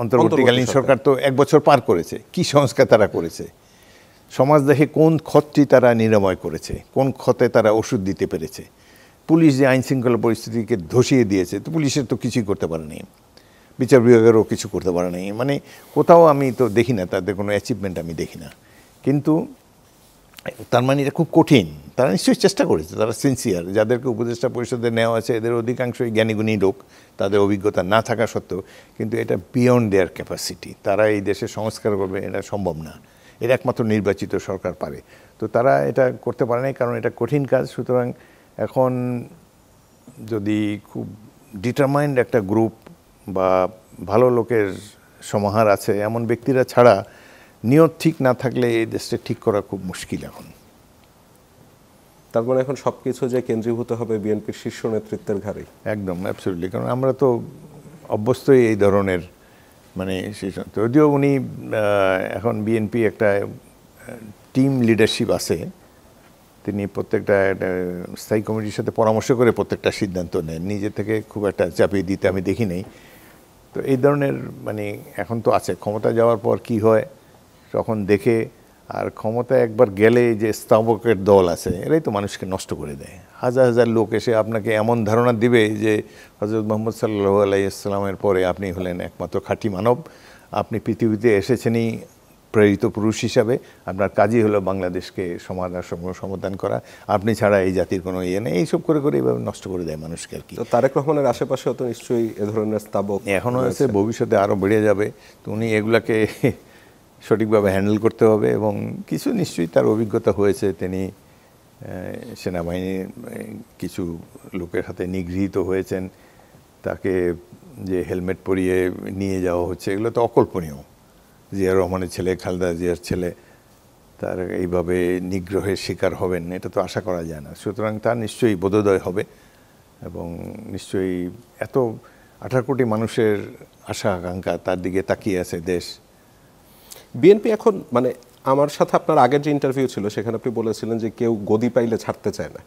অন্তর্বর্তীকালীন সরকার তো 1 বছর পার করেছে। কি সংস্কার তারা করেছে? সমাজ দেখে কোন ক্ষতটি তারা নিরাময় করেছে, কোন ক্ষতে তারা ওষুধ দিতে পেরেছে। পুলিশ যে আইন শৃঙ্খলা পরিস্থিতিকে ধসিয়ে দিয়েছে, তো পুলিশের তো কিছুই করতে পারেনি, বিচার বিভাগেরও কিছু করতে পারেনি। মানে কোথাও আমি তো দেখি না তাদের কোনো অ্যাচিভমেন্ট, আমি দেখি না। কিন্তু তার মানে এটা খুব কঠিন। তারা নিশ্চয়ই চেষ্টা করেছে, তারা সিনসিয়ার। যাদেরকে উপদেষ্টা পরিষদে নেওয়া আছে, এদের অধিকাংশই জ্ঞানীগুণী লোক, তাদের অভিজ্ঞতা না থাকা সত্ত্বেও। কিন্তু এটা বিয়ন্ড দেয়ার ক্যাপাসিটি। তারা এই দেশে সংস্কার করবে, এটা সম্ভব না। এটা একমাত্র নির্বাচিত সরকার পারে। তো তারা এটা করতে পারে নাই, কারণ এটা কঠিন কাজ। সুতরাং এখন যদি খুব ডিটারমাইন্ড একটা গ্রুপ বা ভালো লোকের সমাহার আছে, এমন ব্যক্তিরা ছাড়া নিয়ত ঠিক না থাকলে এই দেশটা ঠিক করা খুব মুশকিল এখন। তার মানে এখন সবকিছু যে কেন্দ্রীভূত হবে বিএনপির শীর্ষ নেতৃত্বের ঘাড়ে। একদম অ্যাবসলিউটলি। কারণ আমরা তো অভ্যস্তই এই ধরনের, মানে যদিও উনি এখন বিএনপি একটা টিম লিডারশিপ আছে, তিনি প্রত্যেকটা স্থায়ী কমিটির সাথে পরামর্শ করে প্রত্যেকটা সিদ্ধান্ত নেন, নিজে থেকে খুব একটা চাপিয়ে দিতে আমি দেখি নাই। তো এই ধরনের মানে এখন তো আছে। ক্ষমতা যাওয়ার পর কি হয় তখন দেখে, আর ক্ষমতা একবার গেলে যে স্থাবকের দল আছে, এরাই তো মানুষকে নষ্ট করে দেয়। হাজার হাজার লোক এসে আপনাকে এমন ধারণা দিবে যে হযরত মুহাম্মদ সাল্লাল্লাহু আলাইহি ওয়াসাল্লামের পরে আপনি হলেন একমাত্র খাঁটি মানব, আপনি পৃথিবীতে এসেছেনই প্রেরিত পুরুষ হিসাবে, আপনার কাজই হলো বাংলাদেশকে সমাধান করা, আপনি ছাড়া এই জাতির কোনো ইয়ে নেই। এইসব করে করে এইভাবে নষ্ট করে দেয় মানুষকে আর কি। তো তারেক রহমানের আশেপাশেও তো নিশ্চয়ই এ ধরনের স্থাবক এখনও আছে, ভবিষ্যতে আরও বেড়ে যাবে। তো উনি এগুলাকে সঠিকভাবে হ্যান্ডেল করতে হবে, এবং কিছু নিশ্চয়ই তার অভিজ্ঞতা হয়েছে। তিনি সেনাবাহিনীর কিছু লোকের হাতে নিগৃহীত হয়েছেন, তাকে যে হেলমেট পরিয়ে নিয়ে যাওয়া হচ্ছে, এগুলো তো অকল্পনীয়। জিয়া রহমানের ছেলে, খালেদা জিয়ার ছেলে, তার এইভাবে নিগ্রহের শিকার হবেন, এটা তো আশা করা যায় না। সুতরাং তার নিশ্চয়ই বোধোদয় হবে, এবং নিশ্চয়ই এত 18 কোটি মানুষের আশা আকাঙ্ক্ষা তার দিকে তাকিয়ে আছে দেশ। বিএনপি এখন, মানে আমার সাথে আপনার আগের যে ইন্টারভিউ ছিল সেখানে আপনি বলেছিলেন যে কেউ গদি পাইলে ছাড়তে চায় না।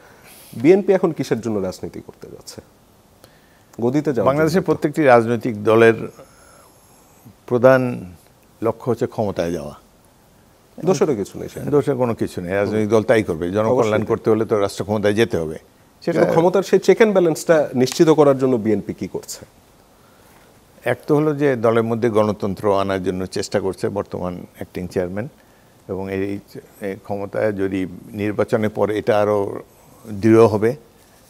বিএনপি এখন কিসের জন্য রাজনীতি করতে যাচ্ছে? গদিতে যাওয়া। বাংলাদেশের প্রত্যেকটি রাজনৈতিক দলের প্রধান লক্ষ্য হচ্ছে ক্ষমতায় যাওয়া। দোষেরও কিছু নেই, দোষের কোনো কিছু নেই। রাজনৈতিক দল তাই করবে। জনকল্যাণ করতে হলে তো রাষ্ট্র ক্ষমতায় যেতে হবে। সেটা ক্ষমতার সেই চেক অ্যান্ড ব্যালেন্সটা নিশ্চিত করার জন্য বিএনপি কি করছে? এক তো হলো যে দলের মধ্যে গণতন্ত্র আনার জন্য চেষ্টা করছে বর্তমান অ্যাক্টিং চেয়ারম্যান, এবং এই ক্ষমতায় যদি নির্বাচনের পর এটা আরও দৃঢ় হবে,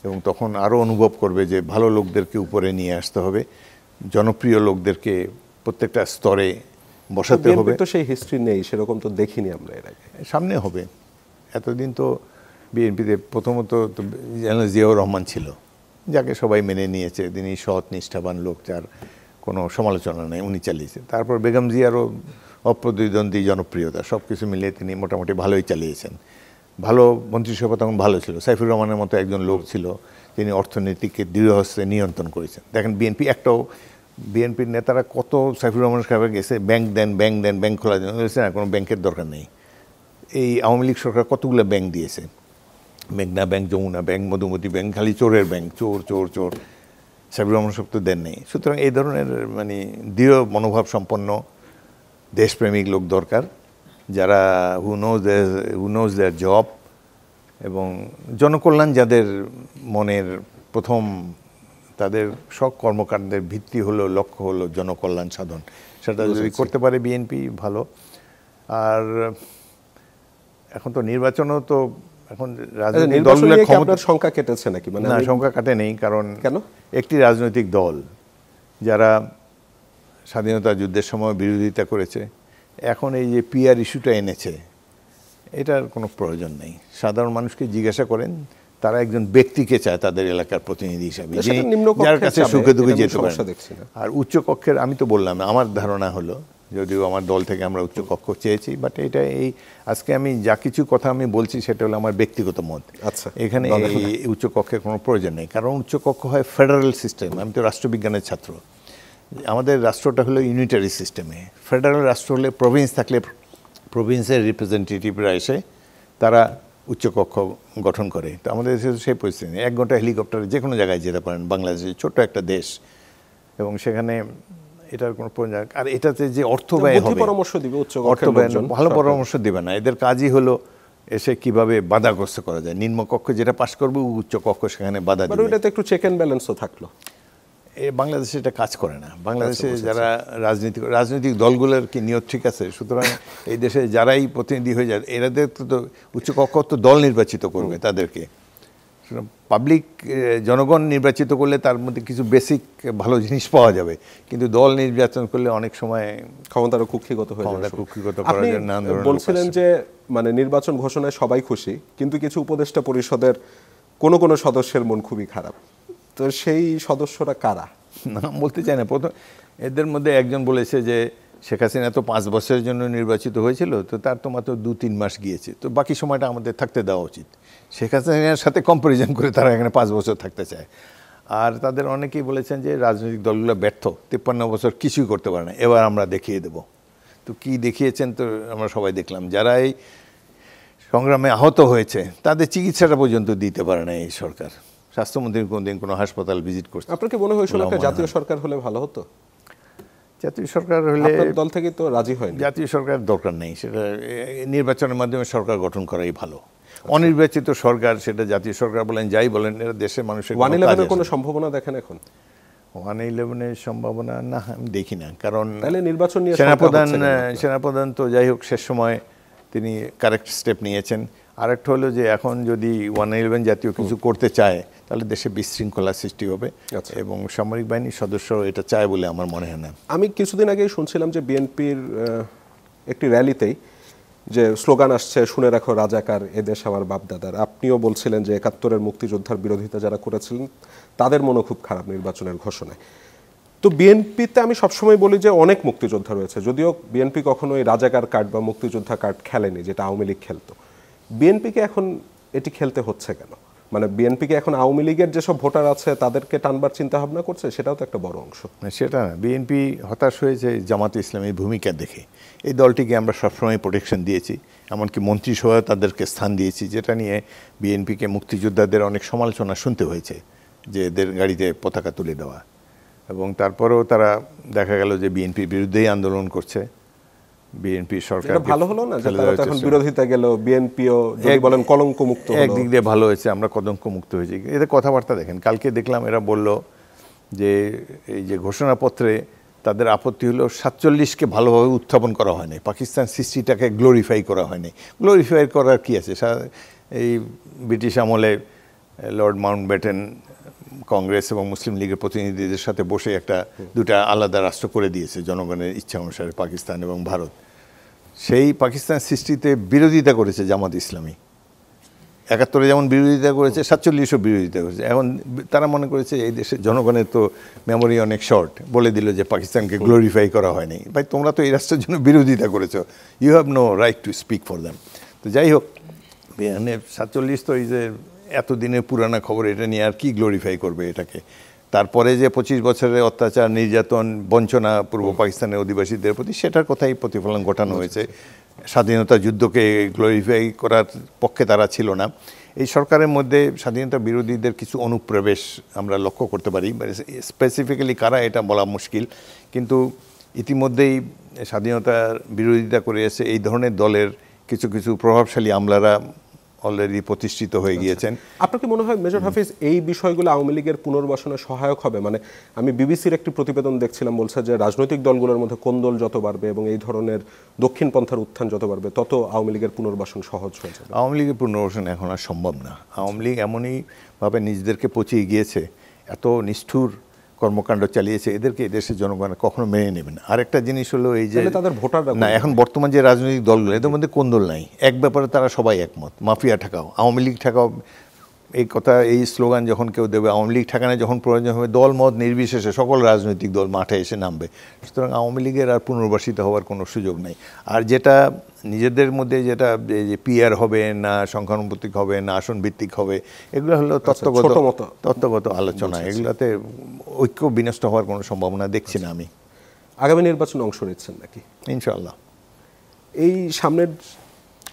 এবং তখন আরও অনুভব করবে যে ভালো লোকদেরকে উপরে নিয়ে আসতে হবে, জনপ্রিয় লোকদেরকে প্রত্যেকটা স্তরে বসাতে হবে। তো সেই হিস্ট্রি নেই, সেরকম তো দেখিনি আমরা এর আগে। সামনে হবে, এতদিন তো বিএনপিতে প্রথমত তো জিয়াউর রহমান ছিল, যাকে সবাই মেনে নিয়েছে, তিনি সৎ নিষ্ঠাবান লোক, যার কোনো সমালোচনা নেই, উনি চালিয়েছে। তারপর বেগম জিয়ারও অপ্রতিদ্বন্দ্বী জনপ্রিয়তা, সব কিছু মিলিয়ে তিনি মোটামুটি ভালোই চালিয়েছেন। ভালো মন্ত্রিসভা তখন ভালো ছিল, সাইফুর রহমানের মতো একজন লোক ছিল, তিনি অর্থনীতিকে দৃঢ়হস্তে নিয়ন্ত্রণ করেছেন। দেখেন বিএনপির নেতারা কত সাইফুর রহমানের সাহেব গেছে, ব্যাংক দেন, ব্যাংক খোলা দেন, না কোনো ব্যাংকের দরকার নেই। এই আওয়ামী লীগ সরকার কতগুলো ব্যাংক দিয়েছে, মেঘনা bank, Jamuna bank, Madhumati bank, খালি চোরের ব্যাংক, চোর চোর চোর। সাইফুর রহমান সাহেব তো দেন নেই। সুতরাং এই ধরনের মানে দৃঢ় মনোভাব সম্পন্ন দেশপ্রেমিক লোক দরকার, যারা হু নোজ দেয়ার জব, এবং জনকল্যাণ যাদের মনের প্রথম, তাদের সব কর্মকাণ্ডের ভিত্তি হলো, লক্ষ্য হলো জনকল্যাণ সাধন। সেটা যদি করতে পারে বিএনপি ভালো। আর এখন তো নির্বাচনও তো, এখন রাজনৈতিক দলগুলোর ক্ষমতার সংখ্যা কেটেছে নাকি? মানে না, সংখ্যা কাটে নেই। কারণ কেন? একটি রাজনৈতিক দল যারা স্বাধীনতা যুদ্ধের সময় বিরোধিতা করেছে, এখন এই যে পিআর ইস্যুটা এনেছে, এটার কোনো প্রয়োজন নেই। সাধারণ মানুষকে জিজ্ঞাসা করেন, তারা একজন ব্যক্তিকে চায় তাদের এলাকার প্রতিনিধি হিসাবে, যার কাছে সুখে দুঃখে যেতে পারে। আর উচ্চকক্ষের, আমি তো বললাম, আমার ধারণা হলো, যদিও আমার দল থেকে আমরা উচ্চকক্ষ চেয়েছি, বাট এটা আজকে আমি যা কিছু কথা আমি বলছি সেটা হলো আমার ব্যক্তিগত মত। আচ্ছা, এখানে এই উচ্চকক্ষের কোনো প্রয়োজন নেই, কারণ উচ্চকক্ষ হয় ফেডারেল সিস্টেম। আমি তো রাষ্ট্রবিজ্ঞানের ছাত্র। আমাদের রাষ্ট্রটা হলো ইউনিটারি সিস্টেমে। ফেডারেল রাষ্ট্র হলে প্রভিন্স থাকলে প্রভিন্সের রিপ্রেজেন্টেটিভরা এসে তারা উচ্চকক্ষ গঠন করে। তো আমাদের দেশে সেই পরিস্থিতি নেই। 1 ঘন্টা হেলিকপ্টারে যে কোনো জায়গায় যেতে পারেন, বাংলাদেশে ছোট্ট একটা দেশ, এবং সেখানে এটার কোনো প্রয়োজন। আর এটাতে যে অর্থ ব্যয় হবে, পরামর্শ দিবে অর্থ ব্যয় ভালো পরামর্শ দিবে না। এদের কাজই হলো এসে কিভাবে বাধাগ্রস্ত করা যায়। নিম্নকক্ষ যেটা পাশ করবে, উচ্চকক্ষ সেখানে বাধা দিবে। এটাতে একটু চেক অ্যান্ড ব্যালেন্সও থাকলো। বাংলাদেশে এটা কাজ করে না। বাংলাদেশে যারা রাজনৈতিক দলগুলোর কি নিয়ত ঠিক আছে? সুতরাং এই দেশে যারাই প্রতিনিধি হয়ে যায়, এরাদের তো উচ্চকক্ষ তো দল নির্বাচিত করবে তাদেরকে। পাবলিক, জনগণ নির্বাচিত করলে তার মধ্যে কিছু বেসিক ভালো জিনিস পাওয়া যাবে, কিন্তু দল নির্বাচন করলে অনেক সময় ক্ষমতারও কুক্ষিগত হয়ে যাবে। আপনি বলছিলেন যে মানে নির্বাচন ঘোষণায় সবাই খুশি, কিন্তু কিছু উপদেষ্টা পরিষদের কোনো কোনো সদস্যের মন খুবই খারাপ। তো সেই সদস্যরা কারা? নাম বলতে চাই না। প্রথম এদের মধ্যে একজন বলেছে যে শেখ হাসিনা তো 5 বছরের জন্য নির্বাচিত হয়েছিল, তো তার তো মাত্র 2-3 মাস গিয়েছে, তো বাকি সময়টা আমাদের থাকতে দেওয়া উচিত। শেখ হাসিনার সাথে কম্পারিজন করে তারা এখানে 5 বছর থাকতে চায়। আর তাদের অনেকেই বলেছেন যে রাজনৈতিক দলগুলো ব্যর্থ, 53 বছর কিছুই করতে পারে না, এবার আমরা দেখিয়ে দেব। তো কি দেখিয়েছেন? তো আমরা সবাই দেখলাম, যারা এই সংগ্রামে আহত হয়েছে তাদের চিকিৎসাটা পর্যন্ত দিতে পারে না এই সরকার। স্বাস্থ্যমন্ত্রী কোনদিন কোনো হাসপাতাল ভিজিট করছে? আপনার কি মনে হয়েছিল একটা জাতীয় সরকার হলে ভালো হতো? জাতীয় সরকার হলে দল থেকে তো রাজি হয়নি। জাতীয় সরকার দরকার নেই, সেটা নির্বাচনের মাধ্যমে সরকার গঠন করাই ভালো। অনির্বাচিত সরকার, সেটা জাতীয় সরকার বলেন যাই বলেন, এরা দেশের মানুষের 1-11 কোনো সম্ভাবনা দেখেন এখন? 1-11 সম্ভাবনা না, আমি দেখি না। কারণ নির্বাচন নিয়ে সেনাপ্রধান তো যাই হোক শেষ সময় তিনি কারেক্ট স্টেপ নিয়েছেন। আরেকটা হলো যে এখন যদি 1-11 জাতীয় কিছু করতে চায়, তাহলে দেশে বিশৃঙ্খলা সৃষ্টি হবে, এবং সামরিক বাহিনীর সদস্য এটা চায় বলে আমার মনে হয় না। আমি কিছুদিন আগেই শুনছিলাম যে বিএনপির একটি র্যালিতেই যে স্লোগান আসছে, শুনে রাখো রাজাকার, এদেশ আমার বাপদাদার। আপনিও বলছিলেন যে 71-এর মুক্তিযোদ্ধার বিরোধিতা যারা করেছিলেন তাদের মনও খুব খারাপ নির্বাচনের ঘোষণায়। তো বিএনপিতে আমি সবসময় বলি যে অনেক মুক্তিযোদ্ধা রয়েছে, যদিও বিএনপি কখনোই রাজাকার কার্ড বা মুক্তিযোদ্ধা কার্ড খেলেনি, যেটা আওয়ামী লীগ খেলতো। বিএনপিকে এখন এটি খেলতে হচ্ছে কেন? মানে বিএনপিকে এখন আওয়ামী লীগের যেসব ভোটার আছে তাদেরকে টানবার চিন্তা ভাবনা করছে, সেটাও তো একটা বড় অংশ। সেটা না, বিএনপি হতাশ হয়েছে জামাতে ইসলামীর ভূমিকা দেখে। এই দলটিকে আমরা সবসময় প্রোটেকশন দিয়েছি, এমনকি মন্ত্রিসভায় তাদেরকে স্থান দিয়েছি, যেটা নিয়ে বিএনপিকে মুক্তিযোদ্ধাদের অনেক সমালোচনা শুনতে হয়েছে, যে এদের গাড়িতে পতাকা তুলে দেওয়া। এবং তারপরেও তারা দেখা গেল যে বিএনপির বিরুদ্ধেই আন্দোলন করছে। বিএনপি সরকার ভালো হলো না যে তারা এখন বিরোধিতা গেল, বিএনপিও যদি বলেন কলঙ্ক মুক্ত হলো। একদিক দিয়ে ভালো হয়েছে, আমরা কলঙ্ক মুক্ত হয়েছি। এদের কথাবার্তা দেখেন, কালকে দেখলাম এরা বলল যে এই যে ঘোষণাপত্রে তাদের আপত্তি হলো 47কে ভালোভাবে উত্থাপন করা হয়নি, পাকিস্তান 60টাকে গ্লোরিফাই করা হয়নি। গ্লোরিফাই করার কি আছে? এই ব্রিটিশ আমলে লর্ড মাউন্টব্যাটেন কংগ্রেস এবং মুসলিম লীগের প্রতিনিধিদের সাথে বসে দুটা আলাদা রাষ্ট্র করে দিয়েছে জনগণের ইচ্ছা অনুসারে, পাকিস্তান এবং ভারত। সেই পাকিস্তান সৃষ্টিতে বিরোধিতা করেছে জামাত ইসলামী, 71-এ যেমন বিরোধিতা করেছে, 47-ও বিরোধিতা করেছে। এখন তারা মনে করেছে এই দেশের জনগণের তো মেমোরি অনেক শর্ট, বলে দিল যে পাকিস্তানকে গ্লোরিফাই করা হয়নি। ভাই তোমরা তো এই রাষ্ট্রের জন্য বিরোধিতা করেছো, you have no right to speak for them. তো যাই হোক, 47 তো এই যে এতদিনের পুরানা খবর, এটা নিয়ে আর কি গ্লোরিফাই করবে এটাকে। তারপরে যে 25 বছরের অত্যাচার, নির্যাতন, বঞ্চনা পূর্ব পাকিস্তানের অধিবাসীদের প্রতি, সেটার কথাই প্রতিফলন ঘটানো হয়েছে। স্বাধীনতা যুদ্ধকে গ্লোরিফাই করার পক্ষে তারা ছিল না। এই সরকারের মধ্যে স্বাধীনতা বিরোধীদের কিছু অনুপ্রবেশ আমরা লক্ষ্য করতে পারি, স্পেসিফিক্যালি কারা এটা বলা মুশকিল, কিন্তু ইতিমধ্যেই স্বাধীনতার বিরোধিতা করে এসে এই ধরনের দলের কিছু কিছু প্রভাবশালী আমলারা অলরেডি প্রতিষ্ঠিত হয়ে গিয়েছেন। আপনার কি মনে হয় মেজর হাফিজ এই বিষয়গুলো আওয়ামী লীগের পুনর্বাসনে সহায়ক হবে? মানে আমি বিবিসির একটি প্রতিবেদন দেখছিলাম, বলছে যে রাজনৈতিক দলগুলোর মধ্যে কোন্দল যত বাড়বে এবং এই ধরনের দক্ষিণ পন্থার উত্থান যত বাড়বে, তত আওয়ামী লীগের পুনর্বাসন সহজ হয়ে যাবে। আওয়ামী লীগের পুনর্বাসন এখন আর সম্ভব না। আওয়ামী লীগ এমনই ভাবে নিজেদেরকে পচিয়ে গিয়েছে, এত নিষ্ঠুর কর্মকাণ্ড চালিয়েছে, এদেরকে দেশের জনগণ কখনো মেনে নেবে না। আরেকটা জিনিস হলো এই যে তাদের ভোটাররা না, এখন বর্তমান যে রাজনৈতিক দলগুলো, এদের মধ্যে কোন্দল নাই, এক ব্যাপারে তারা সবাই একমত, মাফিয়া ঠেকাও, আওয়ামী লীগ ঠেকাও। এই কথা, এই স্লোগান যখন কেউ দেবে, আওয়ামী লীগ ঠেকানো যখন প্রয়োজন হবে, দল মত নির্বিশেষে সকল রাজনৈতিক দল মাঠে এসে নামবে। সুতরাং আওয়ামী লীগের আর পুনর্বাসিত হওয়ার কোনো সুযোগ নেই। আর যেটা নিজেদের মধ্যে যেটা যে পিআর হবে না, সংখ্যানুপাতিক হবে না, আসন ভিত্তিক হবে, এগুলো হলো তত্ত্বগত আলোচনা। এগুলোতে ঐক্য বিনষ্ট হওয়ার কোনো সম্ভাবনা দেখছি না আমি। আগামী নির্বাচনে অংশ নিচ্ছেন নাকি? ইনশাআল্লাহ। এই সামনের,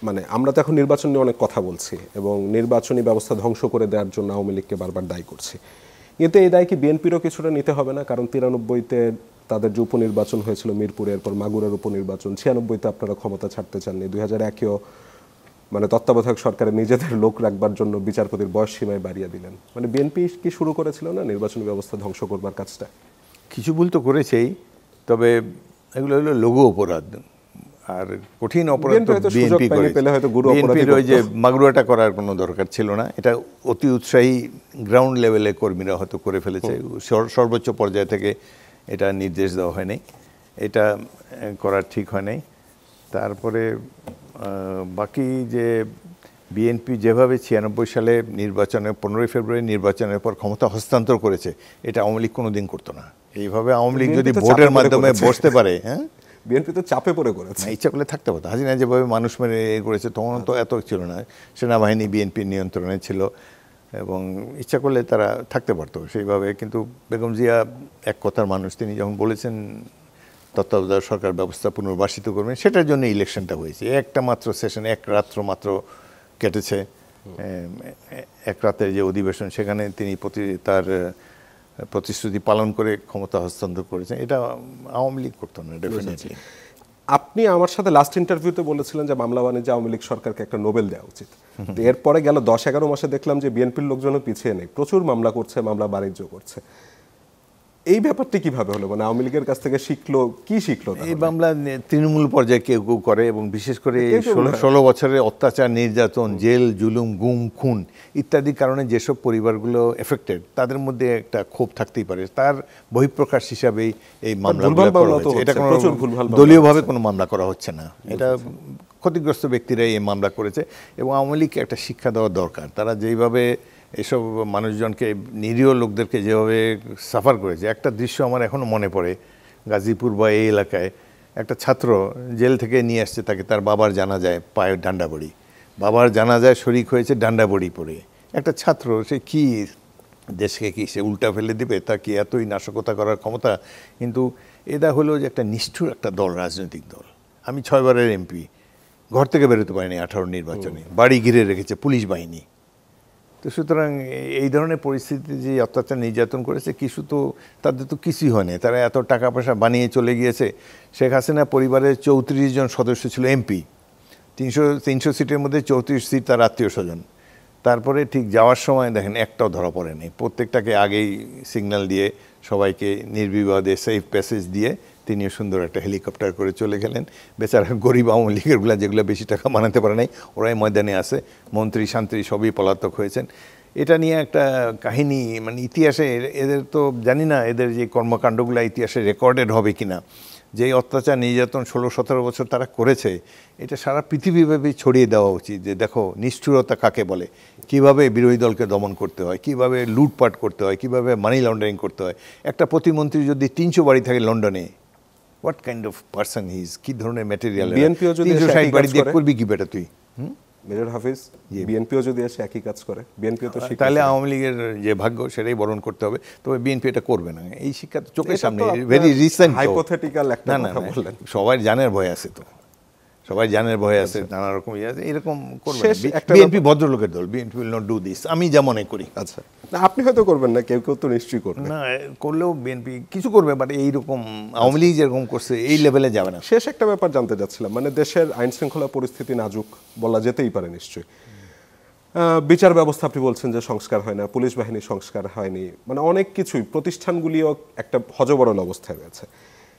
মানে আমরা তো এখন নির্বাচন নিয়ে অনেক কথা বলছি এবং নির্বাচনী ব্যবস্থা ধ্বংস করে দেওয়ার জন্য আওয়ামী লীগকে বারবার দায়ী করছি, কিন্তু এই দায় কি বিএনপিরও কিছুটা নিতে হবে না? কারণ 93-তে তাদের যে উপনির্বাচন হয়েছিল মিরপুরে, এরপর মাগুরার উপনির্বাচন, 96-তে আপনারা ক্ষমতা ছাড়তে চাননি, 2001-এও মানে তত্ত্বাবধায়ক সরকারের নিজেদের লোক রাখবার জন্য বিচারপতির বয়স সীমায় বাড়িয়ে দিলেন। মানে বিএনপি কি শুরু করেছিল না নির্বাচনী ব্যবস্থা ধ্বংস করবার কাজটা? কিছু ভুল তো করেছেই, তবে এগুলো হলো লঘু অপরাধ। আর কঠিন অপরাধ তো বিএনপি বিএনপির ওই যে মাগুরাটা করার কোনো দরকার ছিল না। এটা অতি উৎসাহী গ্রাউন্ড লেভেলে কর্মীরা হয়তো করে ফেলেছে, সর্বোচ্চ পর্যায় থেকে এটা নির্দেশ দেওয়া হয়নি, এটা করার ঠিক হয় নাই। তারপরে বাকি যে বিএনপি যেভাবে 96 সালে নির্বাচনে 15 ফেব্রুয়ারি নির্বাচনের পর ক্ষমতা হস্তান্তর করেছে, এটা আওয়ামী লীগ কোনোদিন করতো না। এইভাবে আওয়ামী লীগ যদি ভোটের মাধ্যমে বসতে পারে, হ্যাঁ, বিএনপি তো চাপে পড়ে করেছে, ইচ্ছা করলে থাকতে পারতো। হাসিনা যেভাবে মানুষ মেরে করেছে, তখন তো এত ছিল না, সেনাবাহিনী বিএনপির নিয়ন্ত্রণে ছিল এবং ইচ্ছা করলে তারা থাকতে পারতো সেইভাবে। কিন্তু বেগম জিয়া এক কথার মানুষ, তিনি যখন বলেছেন তত্ত্বাবধায়ক সরকার ব্যবস্থা পুনর্বাসিত করবেন, সেটার জন্য ইলেকশনটা হয়েছে। একটা মাত্র সেশন, এক রাত্র মাত্র কেটেছে, এক রাতের যে অধিবেশন, সেখানে তিনি তার প্রতিশ্রুতি পালন করে ক্ষমতা হস্তান্তর করেছেন। এটা আওয়ামী লীগ করতো না ডেফিনেটলি। আপনি আমার সাথে লাস্ট ইন্টারভিউতে বলেছিলেন যে মামলা বাণিজ্যে আওয়ামী লীগ সরকারকে একটা নোবেল দেওয়া উচিত। এরপরে গেল 10-11 মাসে দেখলাম যে বিএনপির লোকজনও পিছিয়ে নেই, প্রচুর মামলা করছে, মামলা বাণিজ্য করছে। এই ব্যাপারটি কিভাবে হলো? মানে আওয়ামী লীগের কাছ থেকে কি শিখলো? এই মামলা তৃণমূল পর্যায়ে কেউ কেউ করে এবং বিশেষ করে 16 বছরের অত্যাচার, নির্যাতন, জেল, জুলুম, গুম, খুন ইত্যাদি কারণে যেসব পরিবারগুলো এফেক্টেড, তাদের মধ্যে একটা ক্ষোভ থাকতেই পারে। তার বহিঃপ্রকাশ হিসাবেই এই মামলাগুলো করা হচ্ছে। এটা কোনো দলীয়ভাবে কোনো মামলা করা হচ্ছে না, এটা ক্ষতিগ্রস্ত ব্যক্তিরাই এই মামলা করেছে। এবং আওয়ামী লীগকে একটা শিক্ষা দেওয়া দরকার। তারা যেইভাবে এসব মানুষজনকে, নিরীহ লোকদেরকে যেভাবে সাফার করেছে। একটা দৃশ্য আমার এখনও মনে পড়ে, গাজীপুর বা এই এলাকায় একটা ছাত্র জেল থেকে নিয়ে আসছে তাকে, তার বাবার জানাজায় পায়ে ডান্ডাবড়ি, বাবার জানাজায় শরিক হয়েছে ডান্ডাবড়ি পড়ে। একটা ছাত্র, সে কি দেশকে কি সে উল্টা ফেলে দিবে? তা কি এতই নাশকতা করার ক্ষমতা? কিন্তু এটা হলো যে একটা নিষ্ঠুর একটা দল, রাজনৈতিক দল। আমি 6 বারের এমপি, ঘর থেকে বেরোতে পারিনি 18 নির্বাচনে, বাড়ি ঘিরে রেখেছে পুলিশ বাহিনী। তো সুতরাং এই ধরনের পরিস্থিতি যে অত্যাচার নির্যাতন করেছে, কিছু তো তাদের তো কিছুই হয়নি, তারা এত টাকা পয়সা বানিয়ে চলে গিয়েছে। শেখ হাসিনা পরিবারের 34 জন সদস্য ছিল এমপি, 300 সিটের মধ্যে 34 সিট তার আত্মীয় স্বজন। তারপরে ঠিক যাওয়ার সময় দেখেন একটাও ধরা পড়েনি, প্রত্যেকটাকে আগেই সিগন্যাল দিয়ে সবাইকে নির্বিবাদে সেফ প্যাসেজ দিয়ে তিনিও সুন্দর একটা হেলিকপ্টার করে চলে গেলেন। বেচারা গরিব আওয়ামী লীগেরগুলো, যেগুলো বেশি টাকা বানাতে পারে নাই, ওরাই ময়দানে আছে, মন্ত্রী শান্ত্রী সবই পলাতক হয়েছেন। এটা নিয়ে একটা কাহিনী, মানে ইতিহাসে এদের তো জানি না এদের যে কর্মকাণ্ডগুলো ইতিহাসে রেকর্ডেড হবে কিনা, যেই অত্যাচার নির্যাতন 16-17 বছর তারা করেছে, এটা সারা পৃথিবীব্যাপী ছড়িয়ে দেওয়া উচিত যে দেখো নিষ্ঠুরতা কাকে বলে, কিভাবে বিরোধী দলকে দমন করতে হয়, কিভাবে লুটপাট করতে হয়, কিভাবে মানি লন্ডারিং করতে হয়। একটা প্রতিমন্ত্রী যদি 300 বাড়ি থাকে লন্ডনে, what kind of person he is, কি ধরনের ম্যাটেরিয়াল। বিএনপিও যদি 360 বাড়ি দিয়ে করবি কি বেটা তুই? মেজর হাফিজ, বিএনপিও যদি এসে একই কাজ করে, বিএনপিও তো শিক্ষা, তাহলে আওয়ামী লীগের যে ভাগ্য সেটাই বরণ করতে হবে। তবে বিএনপি এটা করবে না, এই শিক্ষা চোখের সামনে, ভেরি রিসেন্ট হাইপোথেটিক্যাল একটা না কথা বললেন। সবাই জানের ভয় আছে, তো সবাই জানের ভয় আছে, নানা রকম ইয়ে আছে, এরকম করবে শেষ না। একটা বিএনপি ভদ্রলোকের দল, BNP will not do this, আমি যা মনে করি। আচ্ছা, না আপনি হয়তো করবেন না, কেউ কেউ তো নিশ্চয়ই করবে না, করলেও বিএনপি কিছু করবে, বাট এইরকম আওয়ামী লীগ যেরকম করছে এই লেভেলে যাবে না। শেষ একটা ব্যাপার জানতে চাচ্ছিলাম, মানে দেশের আইন শৃঙ্খলা পরিস্থিতি নাজুক বলা যেতেই পারে নিশ্চয়ই। বিচার ব্যবস্থা আপনি বলছেন যে সংস্কার হয় না, পুলিশ বাহিনী সংস্কার হয়নি, মানে অনেক কিছুই, প্রতিষ্ঠানগুলিও একটা হযবরল অবস্থায় রয়েছে।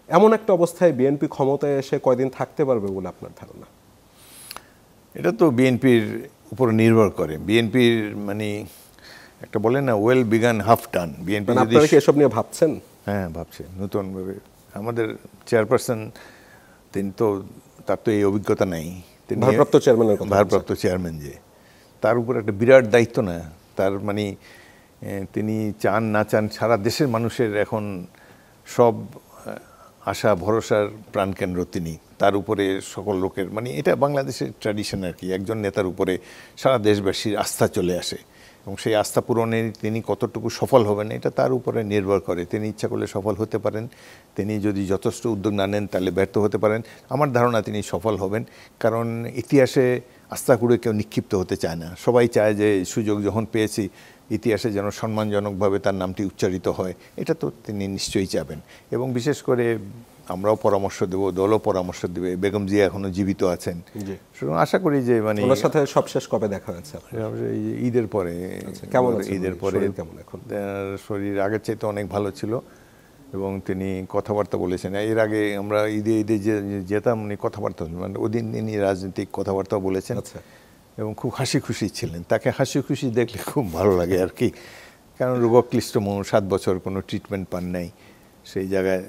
এমন একটা অবস্থায় বিএনপি ক্ষমতায় এসে কয়দিন থাকতে পারবে বলে আপনার ধারণা? এটা তো বিএনপির উপর নির্ভর করে। বিএনপির মানে একটা বলে না, ওয়েল বিগান হাফ ডান। বিএনপি আপনারা কি এসব নিয়ে ভাবছেন? হ্যাঁ, ভাবছে নতুনভাবে। আমাদের চেয়ারপারসন, তিনি তো, তার তো এই অভিজ্ঞতা নাই, তিনি ভারপ্রাপ্ত চেয়ারম্যানের কথা, ভারপ্রাপ্ত চেয়ারম্যান, যে তার উপর একটা বিরাট দায়িত্ব না তার, মানে তিনি চান না চান সারা দেশের মানুষের এখন সব আশা ভরসার প্রাণকেন্দ্র তিনি। তার উপরে সকল লোকের, মানে এটা বাংলাদেশের ট্র্যাডিশন আর কি, একজন নেতার উপরে সারা দেশবাসীর আস্থা চলে আসে, এবং সেই আস্থা পূরণে তিনি কতটুকু সফল হবেন এটা তার উপরে নির্ভর করে। তিনি ইচ্ছা করলে সফল হতে পারেন, তিনি যদি যথেষ্ট উদ্যোগ না নেন তাহলে ব্যর্থ হতে পারেন। আমার ধারণা তিনি সফল হবেন, কারণ ইতিহাসে আস্থা করে কেউ নিক্ষিপ্ত হতে চায় না। সবাই চায় যে সুযোগ যখন পেয়েছি ইতিহাসে যেন সম্মানজনকভাবে তার নামটি উচ্চারিত হয়, এটা তো তিনি নিশ্চয়ই চাবেন। এবং বিশেষ করে আমরাও পরামর্শ দেব, দলও পরামর্শ দেবে। বেগম জিয়া এখনো জীবিত আছেন, সুতরাং আশা করি যে মানে ওনার সাথে সবশেষ কবে দেখা হয়েছে? ঈদের পরে। কেমন ঈদের পরে কেমন এখন? শরীর আগের চাইতে অনেক ভালো ছিল, এবং তিনি কথাবার্তা বলেছেন। এর আগে আমরা ঈদে যে যেতাম, উনি কথাবার্তা, মানে ওদিন তিনি রাজনৈতিক কথাবার্তাও বলেছেন, এবং খুব হাসি খুশি ছিলেন। তাকে হাসি খুশি দেখলে খুব ভালো লাগে আর কি, কারণ রোগক্লিষ্ট মানুষ, 7 বছর কোনো ট্রিটমেন্ট পান নাই। সেই জায়গায়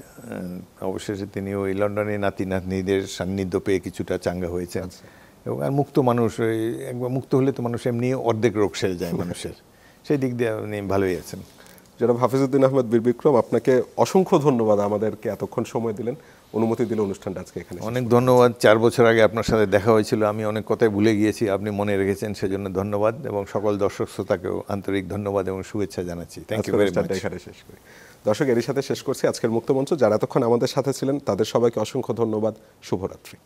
অবশেষে তিনি ওই লন্ডনে নাতি নাতনিদের সান্নিধ্য পেয়ে কিছুটা চাঙ্গা হয়েছে। এবং আর মুক্ত মানুষ, একবার মুক্ত হলে তো মানুষ এমনি অর্ধেক রোগ সেরে যায় মানুষের, সেই দিক দিয়ে উনি ভালোই আছেন। জনাব হাফিজউদ্দিন আহমেদ বীর বিক্রম, আপনাকে অসংখ্য ধন্যবাদ, আমাদেরকে এতক্ষণ সময় দিলেন, অনুমতি দিলে অনুষ্ঠানটা আজকে এখানে। অনেক ধন্যবাদ। 4 বছর আগে আপনার সাথে দেখা হয়েছিল, আমি অনেক কথাই ভুলে গিয়েছি, আপনি মনে রেখেছেন, সেজন্য ধন্যবাদ। এবং সকল দর্শক শ্রোতাকেও আন্তরিক ধন্যবাদ এবং শুভেচ্ছা জানাচ্ছি। Thank you very much. এখানে শেষ করি দর্শক, এরই সাথে শেষ করছি আজকের মুক্তমঞ্চ। যারা এতক্ষণ আমাদের সাথে ছিলেন তাদের সবাইকে অসংখ্য ধন্যবাদ। শুভরাত্রি।